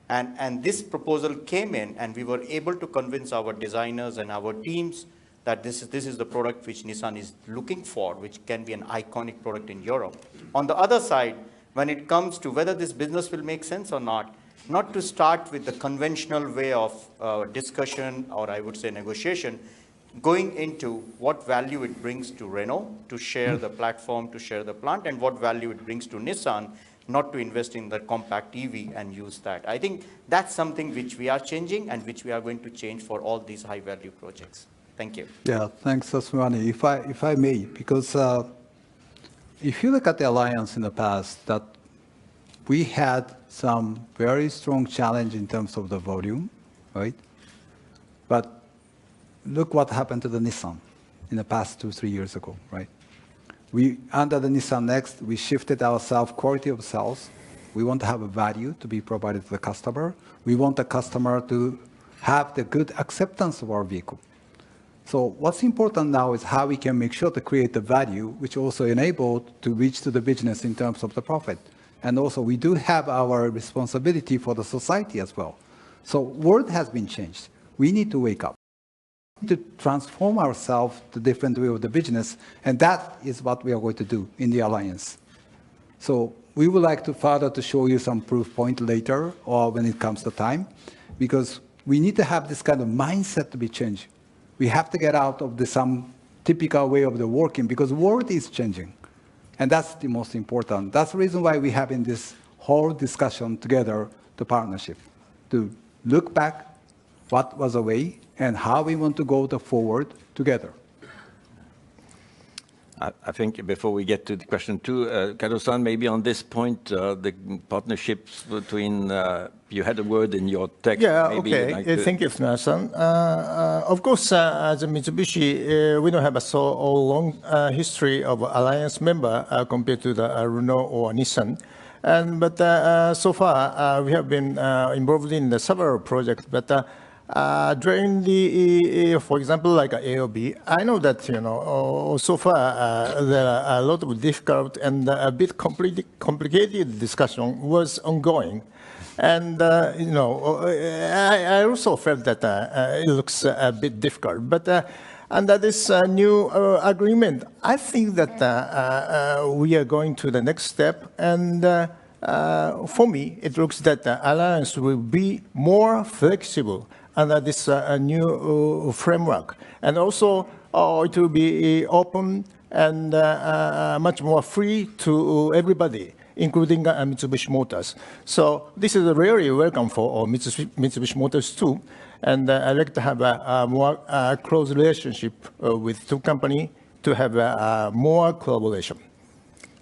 And this proposal came in, and we were able to convince our designers and our teams that this is the product which Nissan is looking for, which can be an iconic product in Europe. On the other side, when it comes to whether this business will make sense or not to start with the conventional way of discussion, or I would say negotiation, going into what value it brings to Renault to share the platform, to share the plant, and what value it brings to Nissan not to invest in the compact EV and use that. I think that's something which we are changing and which we are going to change for all these high-value projects. Thank you. Yeah, thanks, Aswani. If I may, because if you look at the alliance in the past, that we had some very strong challenge in terms of the volume, right? But look what happened to the Nissan in the past 2-3 years ago, right? Under the Nissan Next, we shifted our quality of sales. We want to have a value to be provided to the customer. We want the customer to have the good acceptance of our vehicle. So what's important now is how we can make sure to create the value, which also enabled to reach to the business in terms of the profit. And also, we do have our responsibility for the society as well. So world has been changed. We need to wake up, to transform ourselves to different way of the business, and that is what we are going to do in the alliance. So we would like to further to show you some proof point later, or when it comes to time, because we need to have this kind of mindset to be changed. We have to get out of some typical way of the working, because the world is changing. And that's the most important. That's the reason why we have in this whole discussion together, the partnership, to look back what was away and how we want to go forward together. I think before we get to the question 2, Kado-san, maybe on this point, the partnerships between, you had a word in your text. Yeah, maybe okay. Thank you, Funasan. Of course, as a Mitsubishi, we don't have a so long history of alliance member compared to the Renault or Nissan. But so far, we have been involved in several projects. But during the, for example, like AOB, I know that, so far there are a lot of difficult and a bit complicated discussion was ongoing. And, I also felt that it looks a bit difficult. But under this new agreement, I think that we are going to the next step. And for me, it looks that the alliance will be more flexible under this new framework. And also, it will be open and much more free to everybody, including Mitsubishi Motors. So this is really welcome for Mitsubishi Motors too. And I'd like to have a more close relationship with two companies to have more collaboration.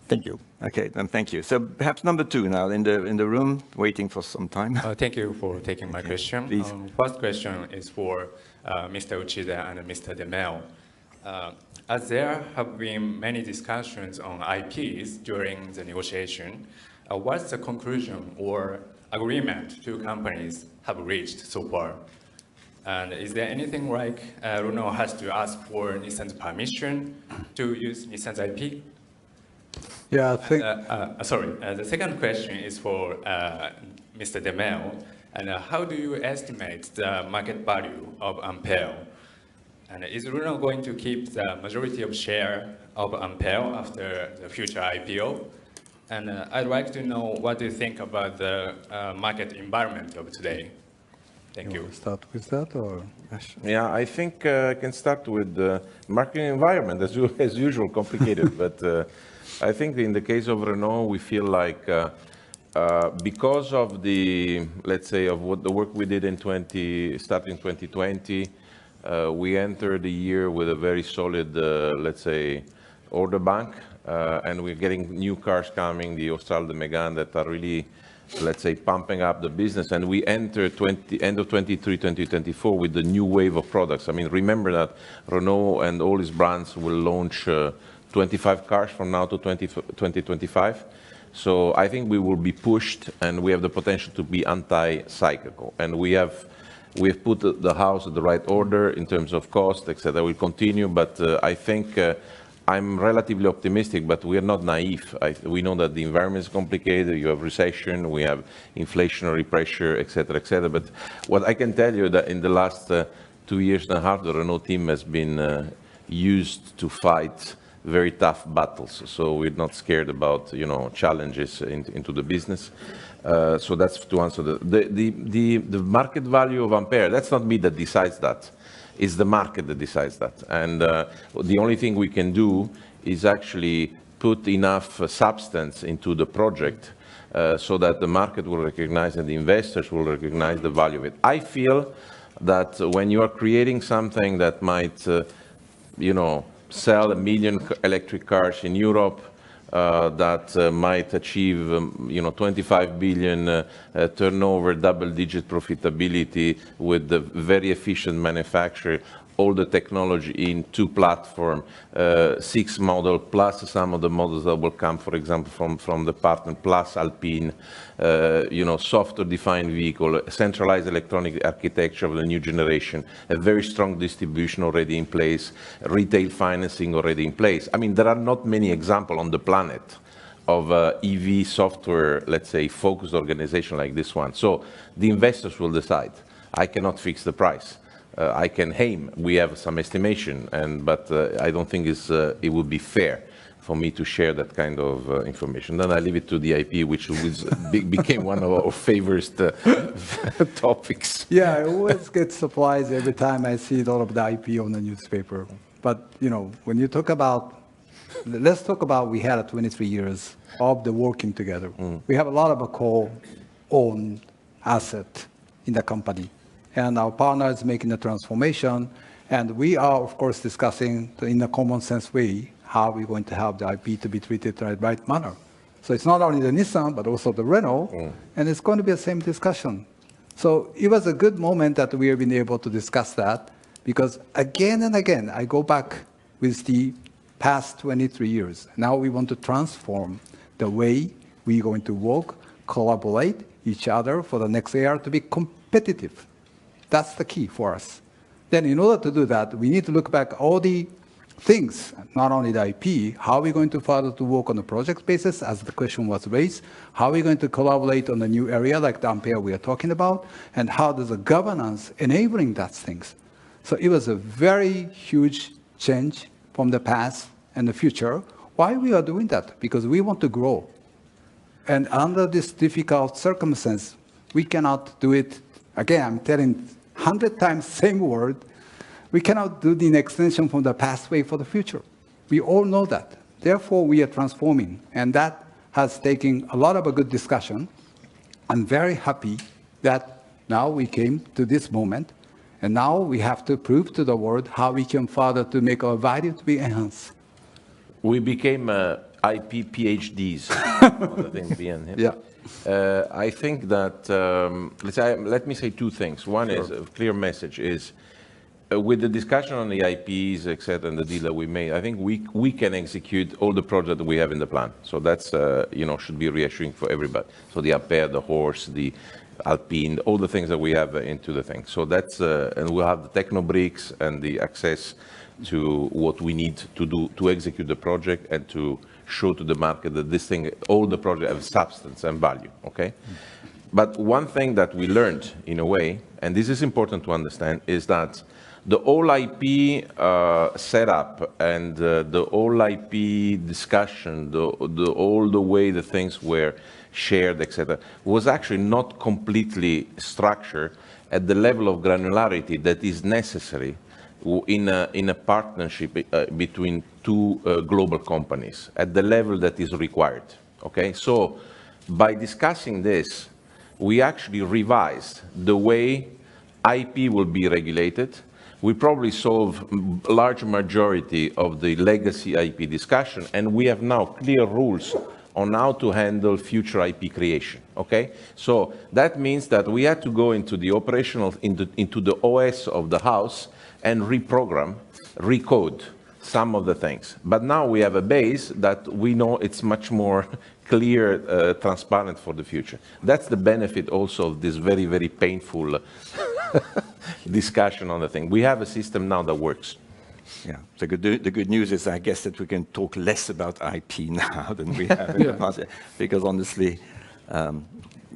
Thank you. Okay, then thank you. So perhaps number 2 now in the room, waiting for some time. Thank you for taking my question. Please. First question is for Mr. Uchida and Mr. DeMel. As there have been many discussions on IPs during the negotiation, what's the conclusion or agreement two companies have reached so far? And is there anything like Renault has to ask for Nissan's permission to use Nissan's IP? Yeah, I think... the second question is for Mr. DeMel. And how do you estimate the market value of Ampere? And is Renault going to keep the majority of share of Ampere after the future IPO? And I'd like to know what you think about the market environment of today. Thank you. Start with that, or? Yeah, I think I can start with the market environment, as usual, complicated. But I think in the case of Renault, we feel like because of the, let's say, of what the work we did in starting 2020, we entered the year with a very solid, let's say, order bank, and we're getting new cars coming, the Austral, the Megane, that are really, let's say, pumping up the business. And we enter end of 23, 2024 with the new wave of products. I mean, remember that Renault and all its brands will launch 25 cars from now to 2025. So I think we will be pushed, and we have the potential to be anti-cyclical. And we've put the house in the right order in terms of cost, etc. We'll continue, but I think I'm relatively optimistic, but we are not naive. We know that the environment is complicated. You have recession, we have inflationary pressure, etc., etc. But what I can tell you that in the last 2 years and a half, the Renault team has been used to fight very tough battles. So we're not scared about, you know, challenges into the business. So that's to answer the market value of Ampere. That's not me that decides that. It's the market that decides that. And the only thing we can do is actually put enough substance into the project so that the market will recognize and the investors will recognize the value of it. I feel that when you are creating something that might, you know, sell 1 million electric cars in Europe, that might achieve, you know, 25 billion turnover, double-digit profitability with the very efficient manufacturer, all the technology in 2 platforms, 6 models, plus some of the models that will come, for example, from the partner, plus Alpine, you know, software-defined vehicle, centralized electronic architecture of the new generation, a very strong distribution already in place, retail financing already in place. I mean, there are not many examples on the planet of EV software, let's say, focused organization like this one. So the investors will decide. I cannot fix the price. I can aim. We have some estimation, but I don't think it would be fair for me to share that kind of information. Then I leave it to the IP, which became one of our favorite topics. Yeah, I always get surprised every time I see a lot of the IP on the newspaper. But, you know, when you talk about, let's talk about we had 23 years of the working together. We have a lot of a co-owned asset in the company. And our partner is making the transformation. And we are, of course, discussing in a common sense way how we're going to have the IP to be treated in the right manner. So it's not only the Nissan, but also the Renault. And it's going to be the same discussion. So it was a good moment that we have been able to discuss that, because again and again, I go back with the past 23 years. Now we want to transform the way we're going to work, collaborate each other for the next year to be competitive. That's the key for us. Then in order to do that, we need to look back all the things, not only the IP, how are we going to further to work on a project basis, as the question was raised, how are we going to collaborate on a new area like the Ampere we are talking about, and how does the governance enabling that things. So it was a very huge change from the past and the future. Why we are doing that? Because we want to grow. And under this difficult circumstance, we cannot do it. Again, I'm telling 100 times same word. We cannot do the extension from the past way for the future. We all know that. Therefore, we are transforming. And that has taken a lot of a good discussion. I'm very happy that now we came to this moment. And now we have to prove to the world how we can further to make our value to be enhanced. We became IP PhDs on the thing being here. Yeah. I think that, let me say 2 things. One is a clear message is, with the discussion on the IPs, etc., and the deal that we made, I think we can execute all the projects that we have in the plan. So that's, you know, should be reassuring for everybody. So the Ampere, the Horse, the Alpine, all the things that we have into the thing. So that's, and we'll have the techno bricks and the access to what we need to do to execute the project and to show to the market that this thing, all the projects have substance and value, okay? But one thing that we learned in a way, and this is important to understand, is that the whole IP setup and the whole IP discussion, all the way the things were shared, etc., was actually not completely structured at the level of granularity that is necessary in a partnership between 2 global companies, at the level that is required. Okay, so by discussing this, we actually revised the way IP will be regulated. We probably solve a large majority of the legacy IP discussion, and we have now clear rules on how to handle future IP creation, okay? So that means that we had to go into the operational, into the OS of the house and reprogram, recode some of the things. But now we have a base that we know it's much more clear, transparent for the future. That's the benefit also of this very, very painful discussion on the thing. We have a system now that works. Yeah, the good news is, I guess, that we can talk less about IP now than we have in the past, because honestly,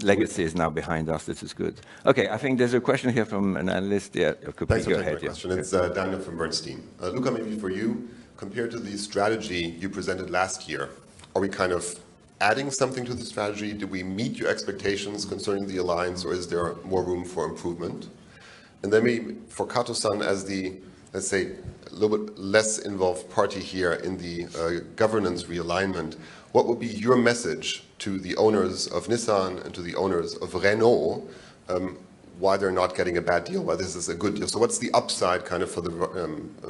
legacy is now behind us. This is good. Okay, I think there's a question here from an analyst. Yeah, thanks for go taking ahead. my question. It's Daniel from Bernstein. Luca, maybe for you, compared to the strategy you presented last year, are we kind of adding something to the strategy? Did we meet your expectations concerning the alliance, or is there more room for improvement? And then maybe for Kato-san, as the, let's say, a little bit less involved party here in the governance realignment, what would be your message to the owners of Nissan and to the owners of Renault, why they're not getting a bad deal, why this is a good deal? So what's the upside kind of for the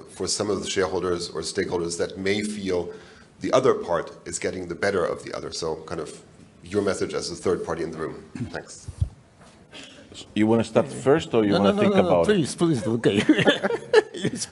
for some of the shareholders or stakeholders that may feel the other part is getting the better of the other? So kind of your message as a third party in the room. Thanks. You want to start first, or you want to think about it? Please, okay.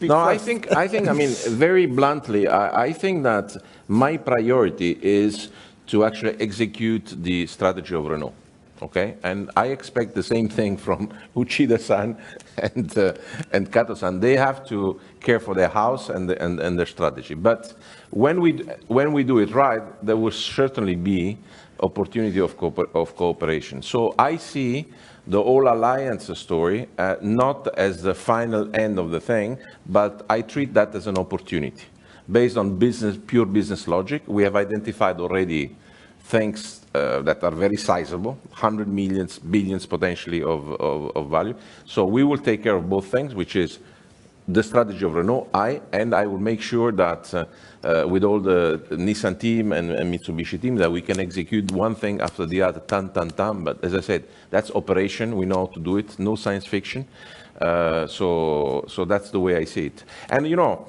No, I think, I mean, very bluntly, I think that my priority is to actually execute the strategy of Renault, okay? And I expect the same thing from Uchida-san and Kato-san. They have to care for their house and their strategy. But when we do it right, there will certainly be opportunity of cooperation. So I see the whole alliance story not as the final end of the thing, but I treat that as an opportunity. Based on pure business logic, we have identified already things that are very sizable, 100 millions, billions potentially of value. So we will take care of both things, which is the strategy of Renault, and I will make sure that with all the Nissan team and Mitsubishi team, that we can execute one thing after the other, But as I said, that's operation. We know how to do it. No science fiction. So that's the way I see it. And you know,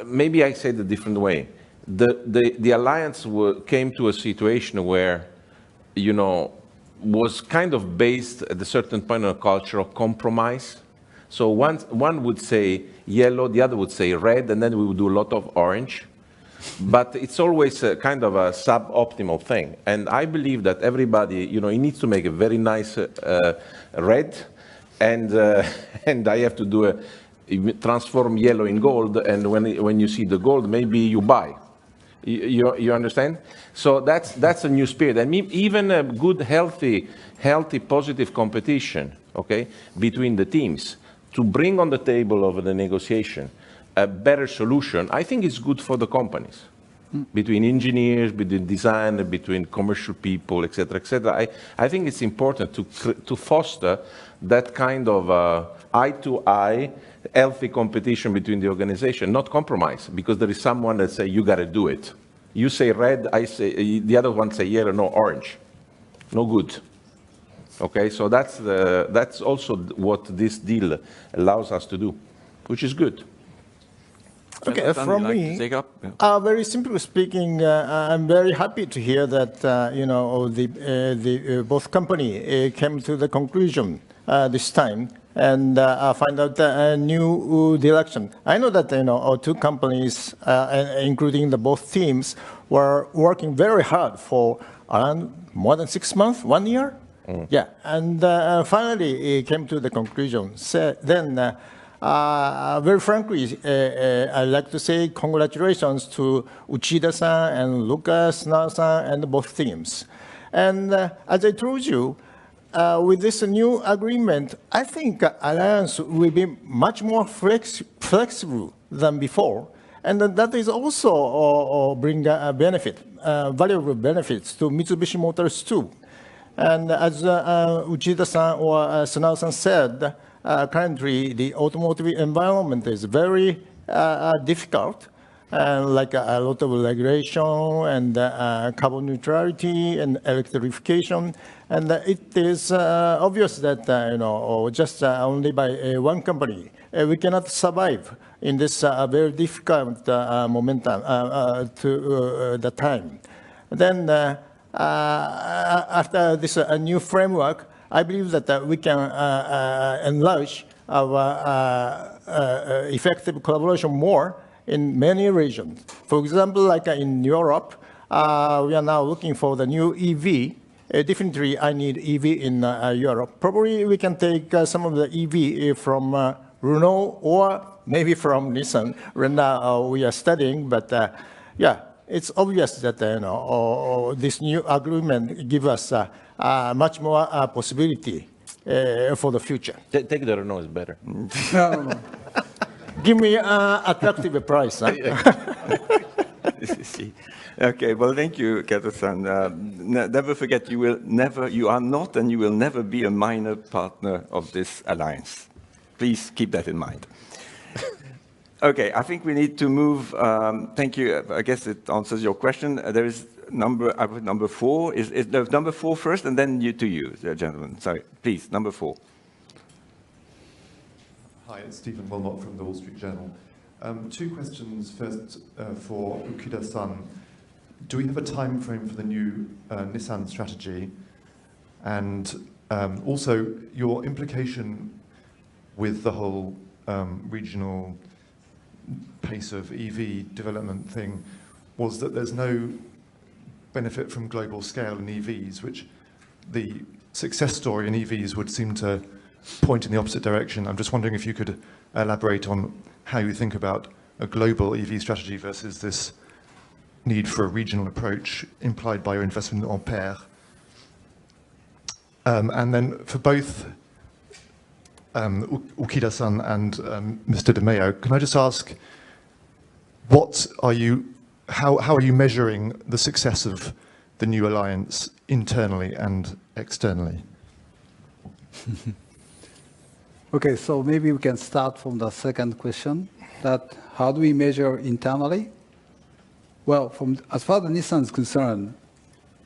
maybe I say it a different way. The alliance came to a situation where, you know, was kind of based at a certain point on a culture of compromise. So one would say yellow, the other would say red, and then we would do a lot of orange. But it's always a kind of a suboptimal thing. And I believe that everybody, you know, he needs to make a very nice red, and I have to do transform yellow in gold, and when you see the gold, maybe you buy. You understand? So that's a new spirit. And even a good, healthy, positive competition, okay, between the teams, to bring on the table of the negotiation a better solution, I think it's good for the companies, between engineers, between design, between commercial people, etc., etc. I think it's important to foster that kind of eye-to-eye, healthy competition between the organization, not compromise, because there is someone that say, you got to do it. You say red, I say, the other one say yellow, no, orange. No good. Okay, so that's also what this deal allows us to do, which is good. Okay, from me, very simply speaking, I'm very happy to hear that you know, the both company came to the conclusion this time and find out a new direction. I know that, you know, our two companies, including the both teams, were working very hard for around more than 6 months, 1 year. Yeah, and finally it came to the conclusion. So then, very frankly, I'd like to say congratulations to Uchida-san and Lucas-san and both teams. And as I told you, with this new agreement, I think Alliance will be much more flexible than before. And that is also bring a benefit, valuable benefits to Mitsubishi Motors too. And as Uchida-san or Sunao-san said, currently the automotive environment is very difficult. like a lot of regulation and carbon neutrality and electrification. And it is obvious that, just only by one company, we cannot survive in this very difficult momentum to the time. Then after this new framework, I believe that we can enlarge our effective collaboration more in many regions. For example, like in Europe, we are now looking for the new EV. Definitely, I need EV in Europe. Probably we can take some of the EV from Renault or maybe from Nissan. Right now we are studying, but yeah, it's obvious that this new agreement gives us much more possibility for the future. Take the Renault is better. No. Give me an attractive price. Huh? Okay, well, thank you, Kato-san. Never forget, you are not and you will never be a minor partner of this alliance. Please keep that in mind. Okay, I think we need to move. Thank you. I guess it answers your question. There is number 4. Is number 4 first, and then you, gentlemen. Sorry, please, number 4. Hi, it's Stephen Wilmot from the Wall Street Journal. 2 questions. First, for Ukida-san. Do we have a time frame for the new Nissan strategy? And also, your implication with the whole regional pace of EV development thing was that there's no benefit from global scale in EVs, which the success story in EVs would seem to point in the opposite direction. I'm just wondering if you could elaborate on how you think about a global EV strategy versus this need for a regional approach implied by your investment in Ampere. And then for both Ukida-san and Mr. De Meo, can I just ask, how are you measuring the success of the new alliance internally and externally? Okay, so maybe we can start from the second question, that how do we measure internally? Well, as far as Nissan is concerned,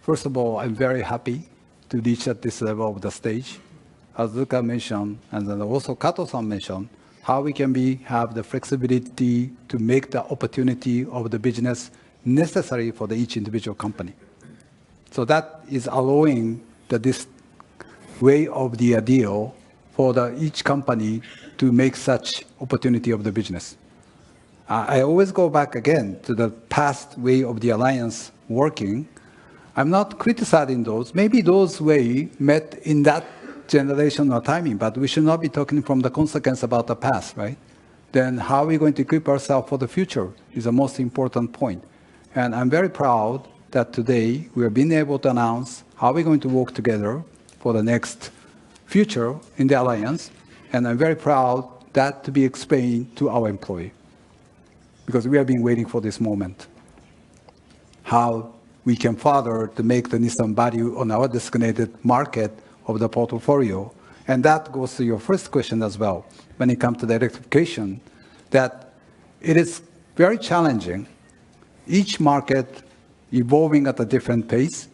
first of all, I'm very happy to reach at this level of the stage. As Luca mentioned, and then also Kato-san mentioned, how we can have the flexibility to make the opportunity of the business necessary for each individual company. So that is allowing this way of the deal for each company to make such opportunity of the business. I always go back again to the past way of the alliance working. I'm not criticizing those. Maybe those way met in that generation or timing, but we should not be talking from the consequence about the past, right? Then how are we going to equip ourselves for the future is the most important point. And I'm very proud that today we have been able to announce how we're going to work together for the next future in the alliance. And I'm very proud that to be explained to our employee, because we have been waiting for this moment. How we can further to make the Nissan value on our designated market of the portfolio. And that goes to your first question as well, when it comes to the electrification, that it is very challenging. Each market evolving at a different pace,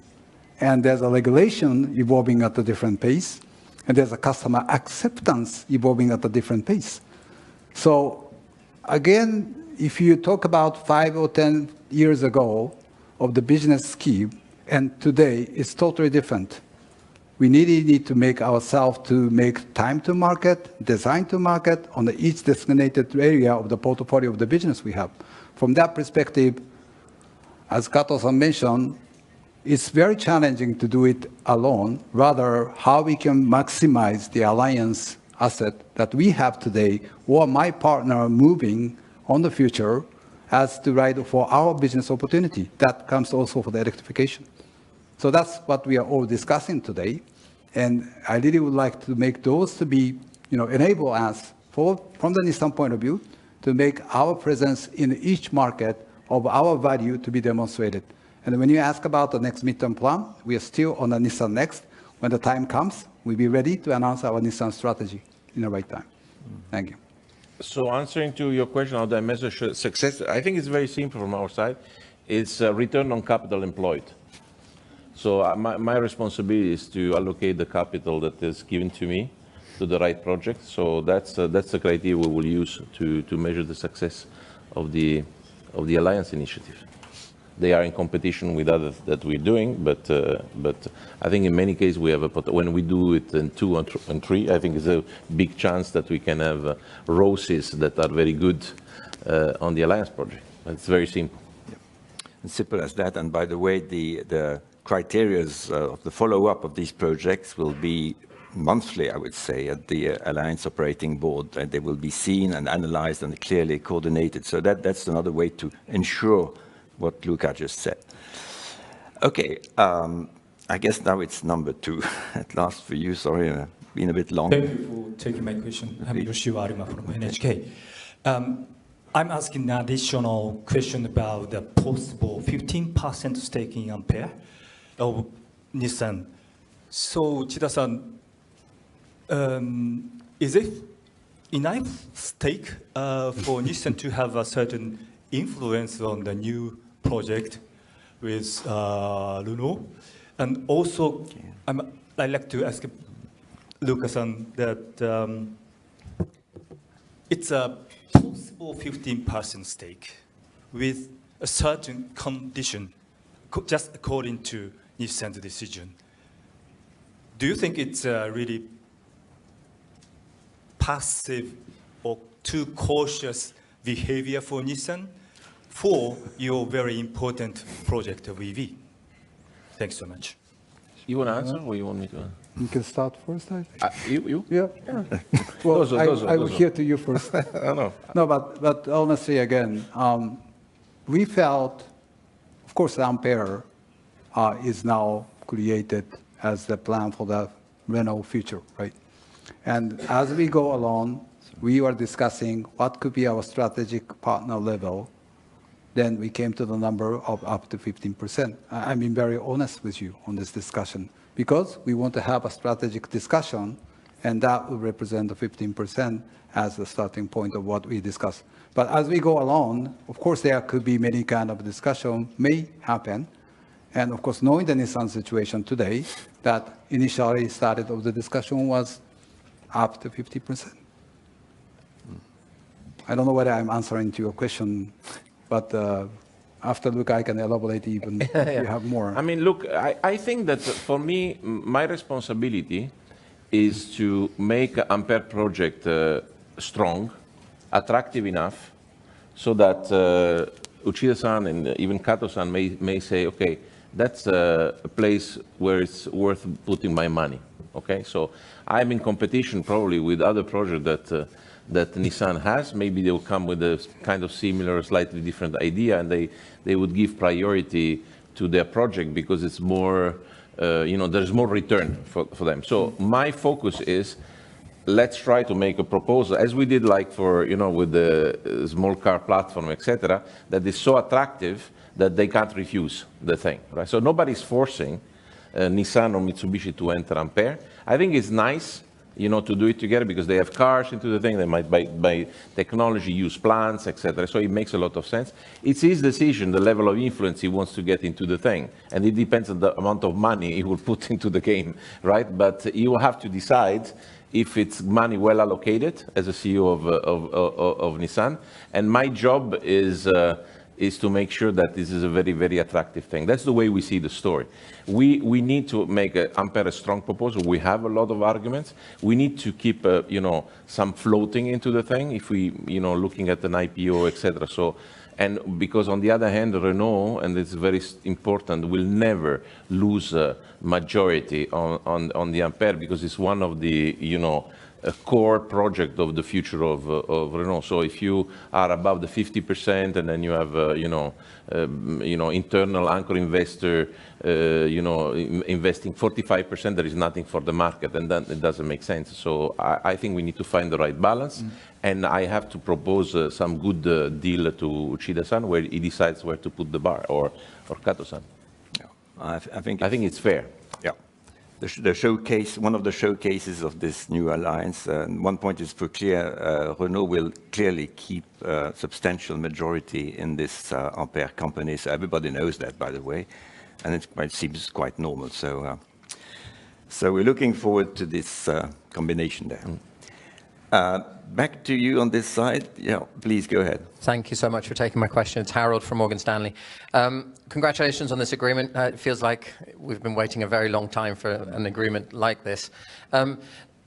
and there's a regulation evolving at a different pace, and there's a customer acceptance evolving at a different pace. So again, if you talk about 5 or 10 years ago of the business scheme, and today it's totally different. We need to make ourselves to make time to market, design to market on each designated area of the portfolio of the business we have. From that perspective, as Kato-san mentioned, it's very challenging to do it alone. Rather, how we can maximize the alliance asset that we have today, or my partner moving on the future as to ride for our business opportunity. That comes also for the electrification. So that's what we are all discussing today. And I really would like to make those to be, enable us, from the Nissan point of view, to make our presence in each market of our value to be demonstrated. And when you ask about the next midterm plan, we are still on the Nissan Next. When the time comes, we'll be ready to announce our Nissan strategy in the right time. Thank you. So answering to your question, how do I measure success? I think it's very simple from our side. It's return on capital employed. So my responsibility is to allocate the capital that is given to me to the right project. So that's the criteria we will use to measure the success of the Alliance initiative. They are in competition with others that we're doing, but I think in many cases we have when we do it in 2 and 3, I think it's a big chance that we can have roses that are very good on the Alliance project. It's very simple. Yeah. As simple as that. And by the way, the criteria of the follow-up of these projects will be monthly, I would say, at the Alliance Operating Board, and they will be seen and analyzed and clearly coordinated. So that's another way to ensure what Luca just said. Okay, I guess now it's number 2 at last for you. Sorry, been a bit long. Thank you for taking my question. I'm Yoshio Arima from NHK. I'm asking an additional question about the possible 15% stake in Ampere of Nissan. So, Chida-san, is it enough stake for Nissan to have a certain influence on the new project with Renault? And also, I'd like to ask Luca-san that it's a possible 15% stake with a certain condition, just according to Nissan's decision. Do you think it's really passive or too cautious behavior for Nissan for your very important project of EV? Thanks so much. You want to answer or you want me to answer? You can start first, I think. You? Yeah. Well, I will hear to you first. No, but honestly, again, we felt, of course, Ampere is now created as the plan for the Renault future, right? And as we go along, we were discussing what could be our strategic partner level. Then we came to the number of up to 15%. I'm being very honest with you on this discussion because we want to have a strategic discussion, and that will represent the 15% as the starting point of what we discuss. But as we go along, of course, there could be many kind of discussion may happen. And of course, knowing the Nissan situation today, that initially started of the discussion was up to 50%. I don't know whether I'm answering to your question, but after Luca, I can elaborate even if you have more. I mean, look, I think that for me, my responsibility is to make Ampere project strong, attractive enough, so that Uchida-san and even Kato-san may say, okay, that's a place where it's worth putting my money. Okay, so I'm in competition probably with other projects that Nissan has. Maybe they will come with a kind of similar, slightly different idea, and they would give priority to their project because it's more, there's more return for them. So my focus is, let's try to make a proposal, as we did like for, with the small car platform, etc., that is so attractive that they can't refuse the thing, right? So nobody's forcing Nissan or Mitsubishi to enter Ampere. I think it's nice, to do it together because they have cars into the thing. They might buy technology, use plants, etc. So it makes a lot of sense. It's his decision, the level of influence he wants to get into the thing, and it depends on the amount of money he will put into the game, right? But you will have to decide if it's money well allocated as a CEO of Nissan. And my job is to make sure that this is a very, very attractive thing. That's the way we see the story. We need to make Ampere a strong proposal. We have a lot of arguments. We need to keep, some floating into the thing if we, looking at an IPO, etc. So, and because on the other hand, Renault, and it's very important, will never lose a majority on the Ampere because it's one of the, a core project of the future of Renault. So if you are above the 50% and then you have, internal anchor investor, investing 45%, there is nothing for the market, and then it doesn't make sense. So I think we need to find the right balance, and I have to propose some good deal to Uchida-san where he decides where to put the bar, or Kato-san. Yeah. I think it's fair. Yeah. the showcase, one of the showcases of this new alliance. One point is for clear, Renault will clearly keep a substantial majority in this Ampere company. So everybody knows that, by the way, and it seems quite normal. So, so we're looking forward to this combination there. Back to you on this side. Yeah, please go ahead. Thank you so much for taking my question. It's Harold from Morgan Stanley. Congratulations on this agreement. It feels like we've been waiting a very long time for an agreement like this. And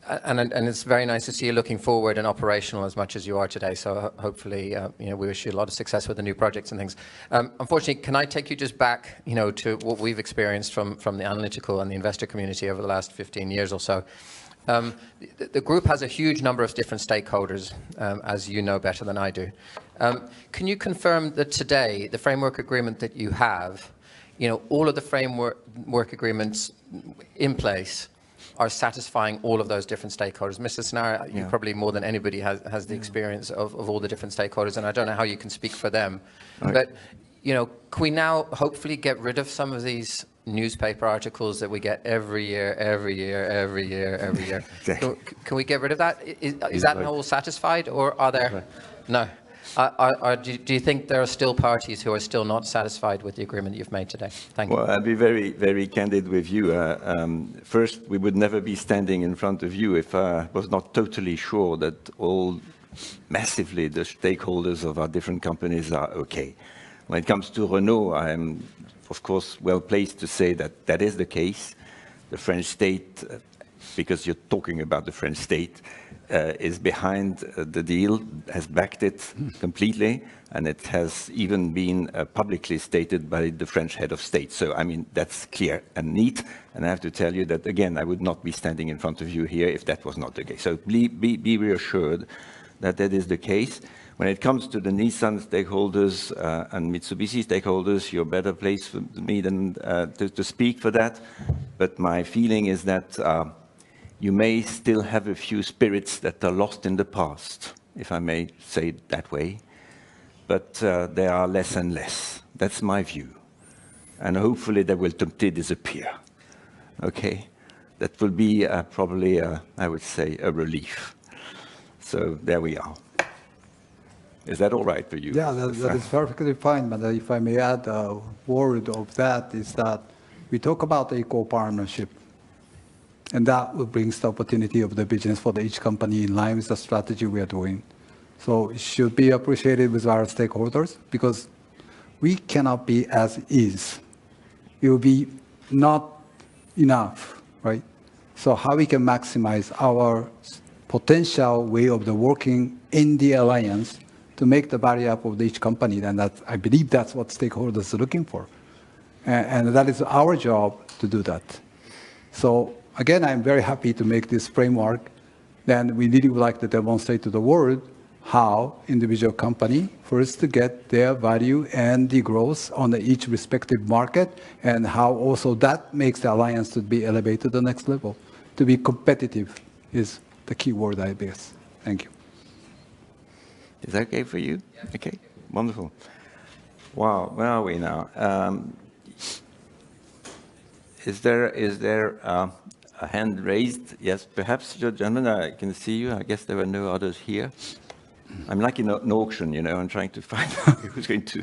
it's very nice to see you looking forward and operational as much as you are today. So hopefully, you know, we wish you a lot of success with the new projects and things. Unfortunately, can I take you just back, you know, to what we've experienced from the analytical and the investor community over the last 15 years or so? The group has a huge number of different stakeholders, as you know better than I do. Can you confirm that today, the framework agreement that you have, you know, all of the framework agreements in place are satisfying all of those different stakeholders? Mr. Snara, you probably more than anybody has the experience of all the different stakeholders, and I don't know how you can speak for them. Right. But, you know, can we now hopefully get rid of some of these newspaper articles that we get every year? Exactly. Can we get rid of that? Is that all satisfied, or are there? No. Do you think there are still parties who are still not satisfied with the agreement you've made today? Thank you. Well, I'll be very, very candid with you. First, we would never be standing in front of you if I was not totally sure that all massively the stakeholders of our different companies are okay. When it comes to Renault, I'm of course well placed to say that that is the case. The French state, because you're talking about the French state, is behind the deal, has backed it completely, and it has even been publicly stated by the French head of state. So, I mean, that's clear and neat, and I have to tell you that, again, I would not be standing in front of you here if that was not the case. So be reassured that that is the case. When it comes to the Nissan stakeholders and Mitsubishi stakeholders, you're better placed for me than to speak for that. But my feeling is that you may still have a few spirits that are lost in the past, if I may say it that way. But they are less and less. That's my view. And hopefully they will disappear. Okay? That will be probably, I would say, a relief. So there we are. Is that all right for you? Yeah, that is perfectly fine. But if I may add a word of that, is that we talk about equal partnership. And that will bring the opportunity of the business for each company in line with the strategy we are doing. So it should be appreciated with our stakeholders, because we cannot be as is. It will be not enough, right? So how we can maximize our potential way of the working in the alliance to make the value up of each company, and that's, I believe that's what stakeholders are looking for. And that is our job to do that. So again, I'm very happy to make this framework. Then we really would like to demonstrate to the world how individual company first to get their value and the growth on each respective market, and how also that makes the alliance to be elevated to the next level. To be competitive is the key word, I guess. Thank you. Is that okay for you? Yeah. Okay, wonderful. Wow, where are we now? Is there a hand raised? Yes, perhaps, gentlemen, I can see you. I guess there were no others here. I'm like in an auction, you know, I'm trying to find out who's going to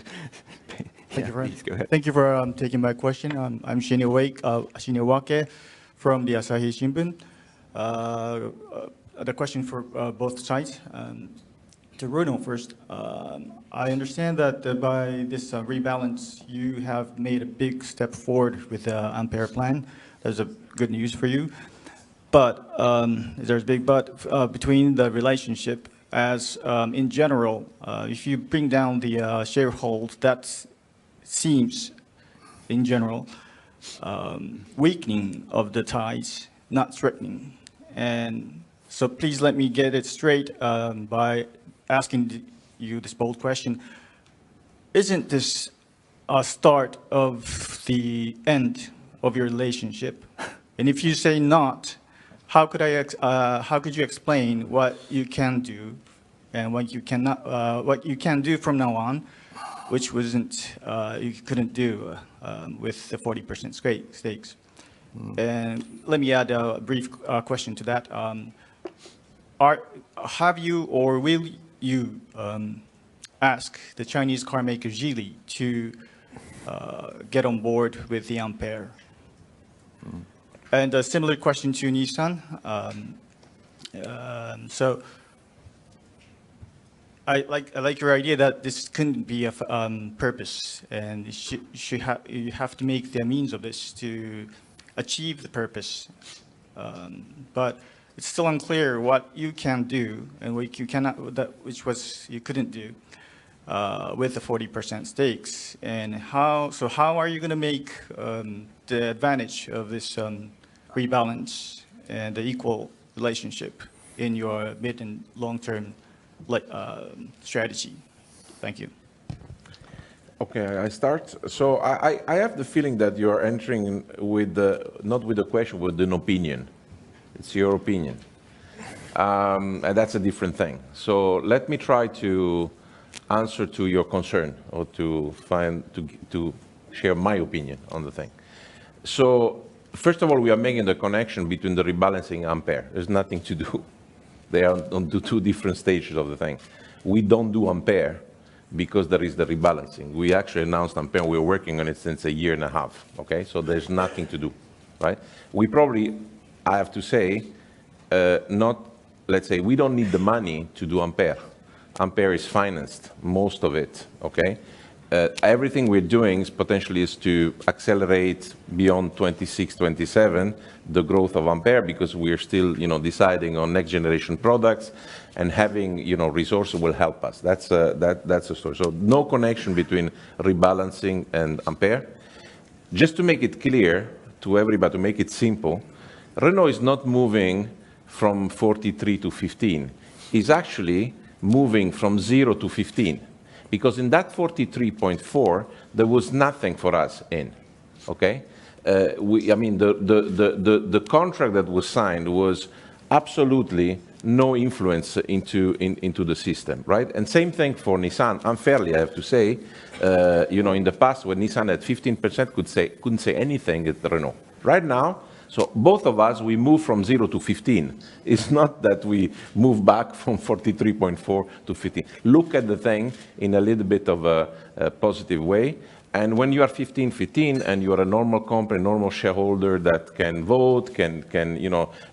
pay. Please go ahead. Thank you for taking my question. I'm Shinewake from the Asahi Shimbun. The question for both sides. To Renault first, I understand that by this rebalance, you have made a big step forward with the Ampere plan. That's a good news for you. But there's a big but between the relationship, as in general, if you bring down the sharehold, that seems, in general, weakening of the ties, not threatening. And so please let me get it straight by asking you this bold question. Isn't this a start of the end of your relationship? And if you say not, how could you explain what you can do and what you cannot, what you can do from now on, which wasn't you couldn't do with the 40% stakes? And let me add a brief question to that. Have you or will you ask the Chinese car maker Geely to get on board with the Ampere? And a similar question to Nissan. So I like your idea that this couldn't be a purpose, and you have to make the means of this to achieve the purpose. But it's still unclear what you can do and what you cannot, you couldn't do with the 40% stakes. And how are you going to make the advantage of this rebalance and the equal relationship in your mid and long-term strategy? Thank you. Okay, I start. So I have the feeling that you're entering with not with a question, with an opinion. It's your opinion. And that's a different thing. So let me try to answer to your concern, or to share my opinion on the thing. So first of all, we are making the connection between the rebalancing and Ampere. There's nothing to do. They are on two different stages of the thing. We don't do Ampere because there is the rebalancing. We actually announced Ampere. We're working on it since a year and a half. Okay, so there's nothing to do, right? We probably, I have to say, let's say, we don't need the money to do Ampere. Ampere is financed, most of it, okay? Everything we're doing potentially is to accelerate beyond 26, 27, the growth of Ampere, because we're still, deciding on next generation products, and having, resources will help us. That's the story. So no connection between rebalancing and Ampere. Just to make it clear to everybody, to make it simple, Renault is not moving from 43 to 15. It's actually moving from 0 to 15. Because in that 43.4, there was nothing for us in, okay? The contract that was signed was absolutely no influence into the system, right? And same thing for Nissan. Unfairly, I have to say, in the past, when Nissan had 15%, couldn't say anything at Renault. Right now, so both of us, we move from 0 to 15. It's not that we move back from 43.4 to 15. Look at the thing in a little bit of a positive way. And when you are 15, and you are a normal company, normal shareholder that can vote, can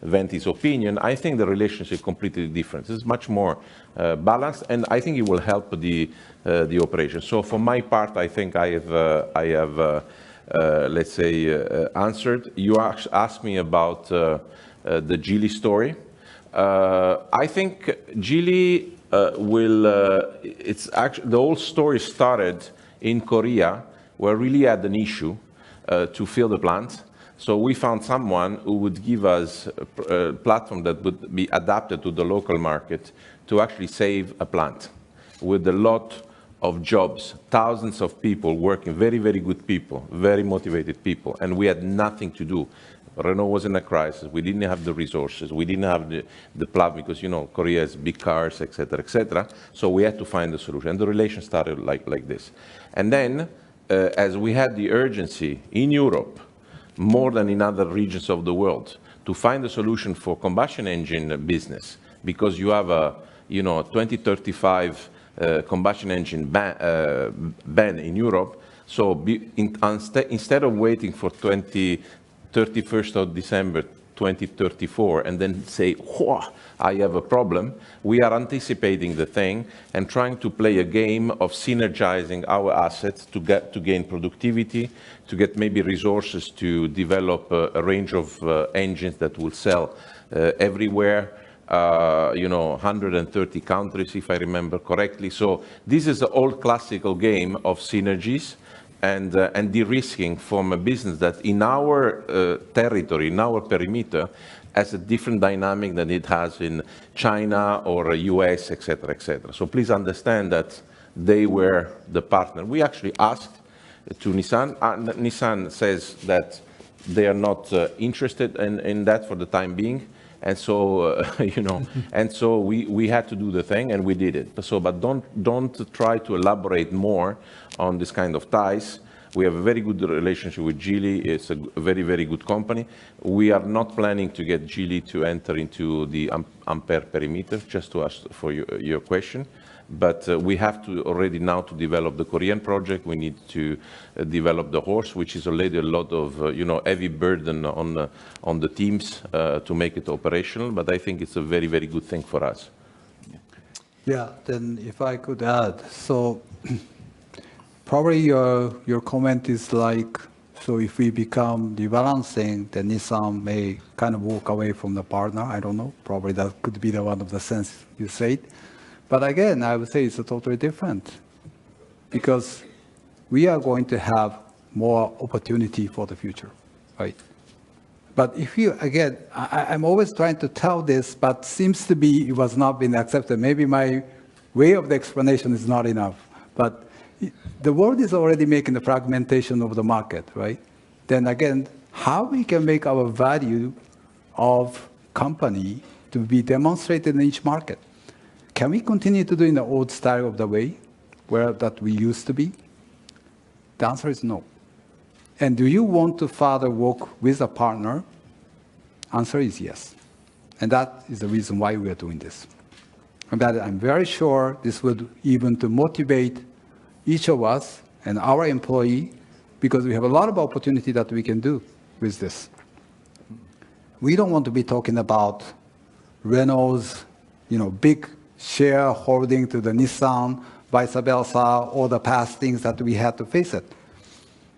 vent his opinion, I think the relationship is completely different. It's much more balanced, and I think it will help the operation. So for my part, I think I have let's say, answered. You asked me about the Geely story. I think Geely it's actually, the whole story started in Korea, where we really had an issue to fill the plant. So we found someone who would give us a platform that would be adapted to the local market to actually save a plant with a lot of jobs, thousands of people working, very, very good people, very motivated people, and we had nothing to do. Renault was in a crisis. We didn't have the resources. We didn't have the platform, because, Korea has big cars, etc., etc. So we had to find a solution, and the relation started like this. And then, as we had the urgency in Europe, more than in other regions of the world, to find a solution for combustion engine business, because you have a, 2035 combustion engine ban in Europe. So instead of waiting for 31st of December 2034 and then say, I have a problem, we are anticipating the thing and trying to play a game of synergizing our assets to gain productivity, to get maybe resources to develop a range of engines that will sell everywhere. 130 countries, if I remember correctly. So this is the old classical game of synergies and de-risking from a business that in our territory, in our perimeter, has a different dynamic than it has in China or US, etc., etc. So please understand that they were the partner. We actually asked to Nissan. Nissan says that they are not interested in that for the time being. And so, and so we had to do the thing, and we did it. So, but don't try to elaborate more on this kind of ties. We have a very good relationship with Geely. It's a very, very good company. We are not planning to get Geely to enter into the Ampere perimeter, just to ask for your question. But we have to already now to develop the Korean project. We need to develop the horse, which is already a lot of heavy burden on the teams to make it operational. But I think it's a very, very good thing for us. Yeah, then if I could add, so probably your comment is like, so if we become rebalancing, then Nissan may kind of walk away from the partner. I don't know. Probably that could be the one of the sense you said. But again, I would say it's a totally different, because we are going to have more opportunity for the future, right? But if you, again, I'm always trying to tell this, but seems to be it was not being accepted. Maybe my way of the explanation is not enough. But the world is already making the fragmentation of the market, right? Then again, how we can make our value of company to be demonstrated in each market? Can we continue to do in the old style of the way where that we used to be? The answer is no. And do you want to further work with a partner? Answer is yes. And that is the reason why we are doing this. And that I'm very sure this would even to motivate each of us and our employee, because we have a lot of opportunity that we can do with this. We don't want to be talking about Renault's, big shareholding to the Nissan, vice versa, all the past things that we had to face it.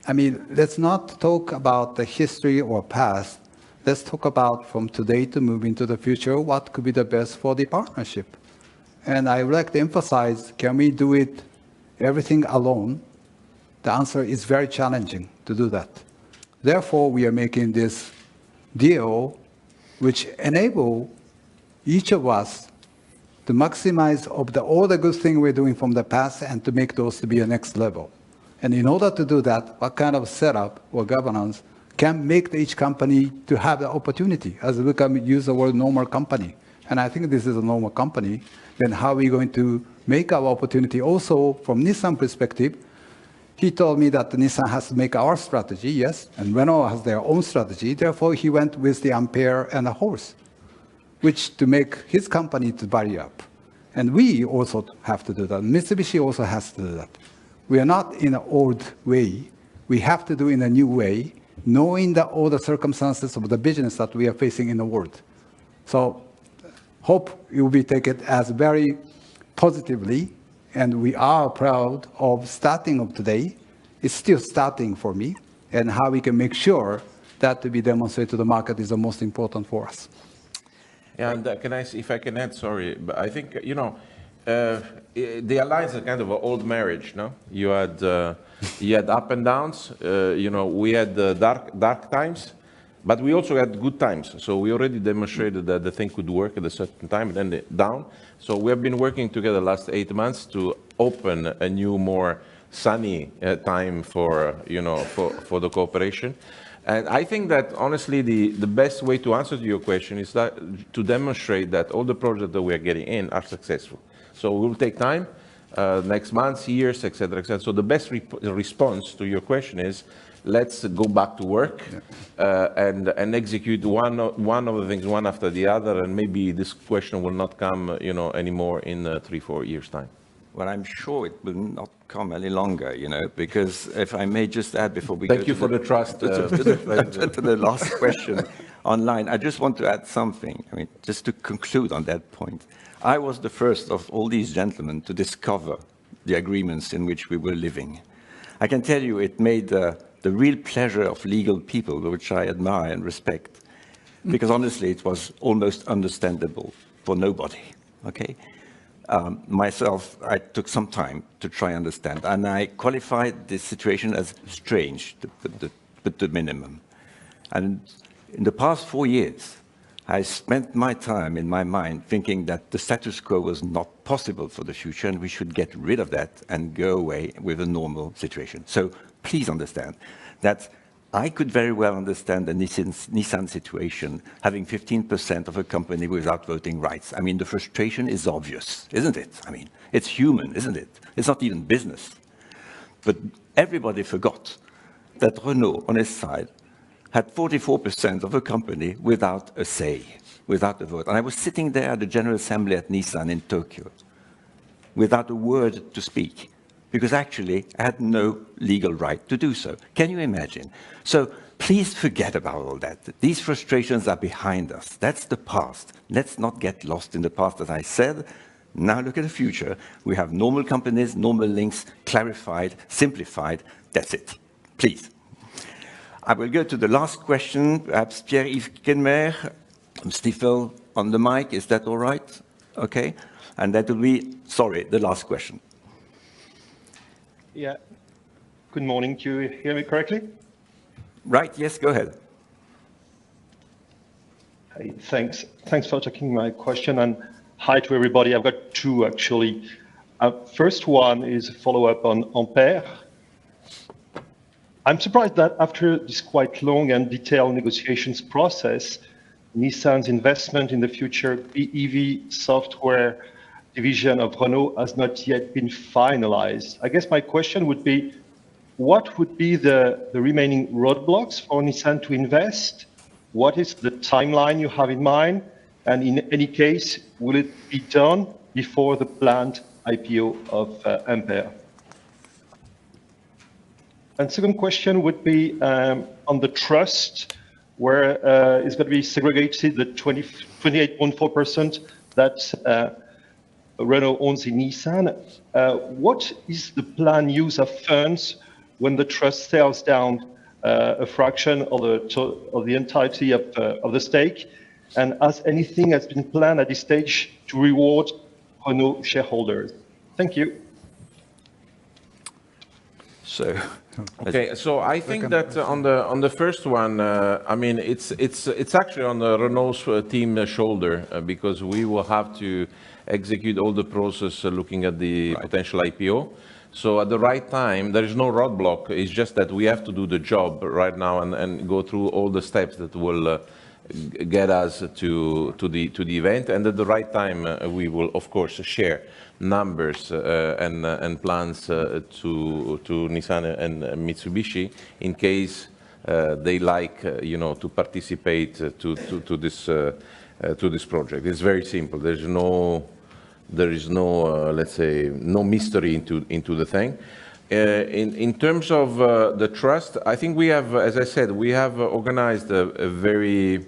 I mean, let's not talk about the history or past. Let's talk about from today to move into the future, what could be the best for the partnership. And I would like to emphasize, can we do it everything alone? The answer is very challenging to do that. Therefore, we are making this deal which enable each of us to maximize of all the good things we're doing from the past and to make those to be a next level. And in order to do that, what kind of setup or governance can make each company to have the opportunity? As we can use the word normal company. And I think this is a normal company. Then how are we going to make our opportunity also from Nissan perspective? He told me that Nissan has to make our strategy, yes, and Renault has their own strategy. Therefore, he went with the Ampere and the horse, which to make his company to vary up. And we also have to do that. Mitsubishi also has to do that. We are not in an old way. We have to do in a new way, knowing that all the circumstances of the business that we are facing in the world. So hope you will be taken as very positively, and we are proud of starting of today. It's still starting for me, and how we can make sure that to be demonstrated to the market is the most important for us. Yeah, and if I can add, sorry, but I think, the alliance is kind of an old marriage, no? You had up and downs, we had dark times, but we also had good times. So we already demonstrated that the thing could work at a certain time, and then down. So we have been working together the last 8 months to open a new, more sunny time for the cooperation. And I think that, honestly, the best way to answer to your question is that to demonstrate that all the projects that we are getting in are successful. So it will take time, next months, years, et cetera, et cetera. So the best response to your question is, let's go back to work and execute one of the things one after the other, and maybe this question will not come, anymore in 3-4 years' time. Well, I'm sure it will not come any longer, because if I may just add before we Thank you for the trust. to the last question online, I just want to add something. I mean, just to conclude on that point. I was the first of all these gentlemen to discover the agreements in which we were living. I can tell you it made the real pleasure of legal people, which I admire and respect, because honestly, it was almost understandable for nobody, okay? Myself, I took some time to try and understand, and I qualified this situation as strange, to put the minimum. And in the past 4 years, I spent my time in my mind thinking that the status quo was not possible for the future, and we should get rid of that and go away with a normal situation. So please understand that I could very well understand the Nissan situation, having 15% of a company without voting rights. I mean, the frustration is obvious, isn't it? I mean, it's human, isn't it? It's not even business. But everybody forgot that Renault, on his side, had 44% of the company without a say, without a vote. And I was sitting there at the General Assembly at Nissan in Tokyo, without a word to speak, because actually I had no legal right to do so. Can you imagine? So please forget about all that. These frustrations are behind us. That's the past. Let's not get lost in the past, as I said. Now look at the future. We have normal companies, normal links, clarified, simplified. That's it. Please. I will go to the last question. Perhaps Pierre-Yves Kenmer from Stifel on the mic. Is that all right? Okay. And that will be, sorry, the last question. Yeah. Good morning. Do you hear me correctly? Right. Yes, go ahead. Hey, thanks. Thanks for taking my question. And hi to everybody. I've got two, actually. First one is a follow-up on Ampere. I'm surprised that after this quite long and detailed negotiations process, Nissan's investment in the future BEV software division of Renault has not yet been finalized. I guess my question would be, what would be the remaining roadblocks for Nissan to invest? What is the timeline you have in mind? And in any case, will it be done before the planned IPO of Ampere? And second question would be on the trust, where it's going to be segregated, the 28.4% that Renault owns in Nissan. What is the planned use of funds when the trust sells down a fraction of the entirety of the stake? And has anything has been planned at this stage to reward Renault shareholders? Thank you. So, okay, so I think that on the first one, I mean, it's actually on the Renault's team shoulder because we will have to execute all the process looking at the potential IPO. So at the right time, there is no roadblock. It's just that we have to do the job right now and go through all the steps that will get us to the event. And at the right time, we will of course share numbers and plans to Nissan and Mitsubishi in case they like to participate to this project. It's very simple. There is no let's say no mystery into the thing. In terms of the trust, I think we have, as I said, we have organized a very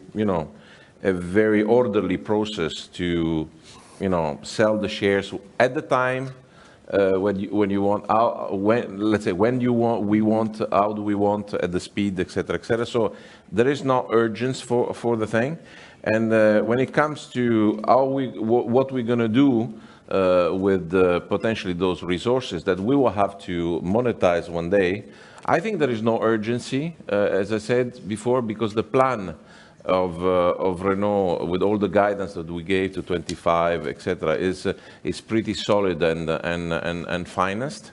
orderly process to sell the shares at the time when you want, let's say when you want, we want, how do we want, at the speed, etc., etc. So there is no urgency for the thing. And when it comes to what we're going to do with potentially those resources that we will have to monetize one day, I think there is no urgency, as I said before, because the plan of Renault, with all the guidance that we gave to 25, etc., is pretty solid and financed.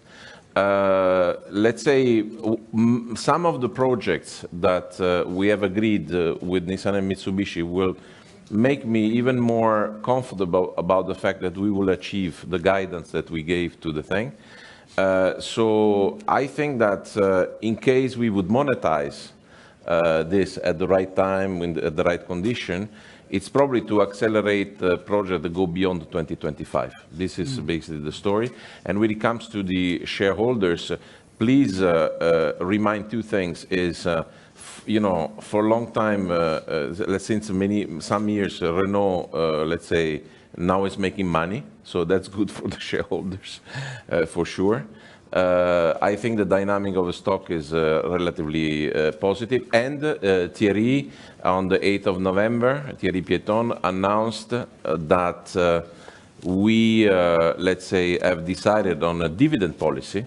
Let's say some of the projects that we have agreed with Nissan and Mitsubishi will make me even more comfortable about the fact that we will achieve the guidance that we gave to the thing. So I think that in case we would monetize this at the right time, at the right condition, it's probably to accelerate the project to go beyond 2025. This is basically the story. And when it comes to the shareholders, please remind two things. Is for a long time, since some years, Renault, let's say, now is making money. So that's good for the shareholders, for sure. I think the dynamic of the stock is relatively positive. And Thierry, on the 8th of November, Thierry Piéton announced that we, let's say, have decided on a dividend policy,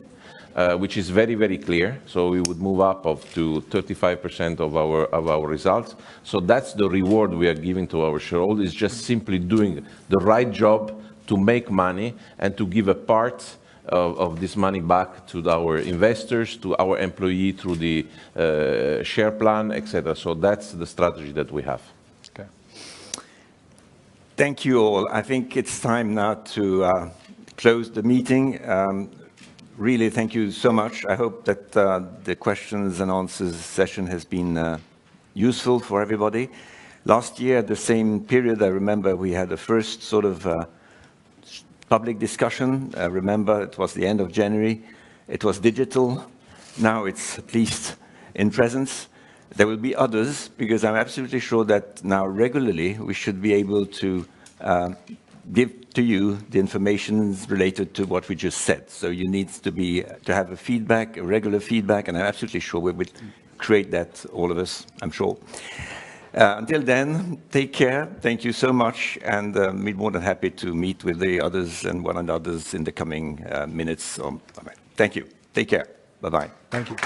which is very, very clear. So we would move up to 35% of our results. So that's the reward we are giving to our shareholders, just simply doing the right job to make money and to give a part of this money back to our investors, to our employee through the share plan, etc. So that's the strategy that we have. Okay. Thank you all. I think it's time now to close the meeting. really, thank you so much. I hope that the questions and answers session has been useful for everybody. Last year, at the same period, I remember we had the first sort of public discussion. Remember, it was the end of January. It was digital. Now it's at least in presence. There will be others, because I'm absolutely sure that now regularly we should be able to give to you the information related to what we just said. So you need to have a feedback, a regular feedback, and I'm absolutely sure we will create that, all of us, I'm sure. Until then, take care. Thank you so much, and we're more than happy to meet with the others and one another in the coming minutes. Thank you. Take care. Bye-bye. Thank you.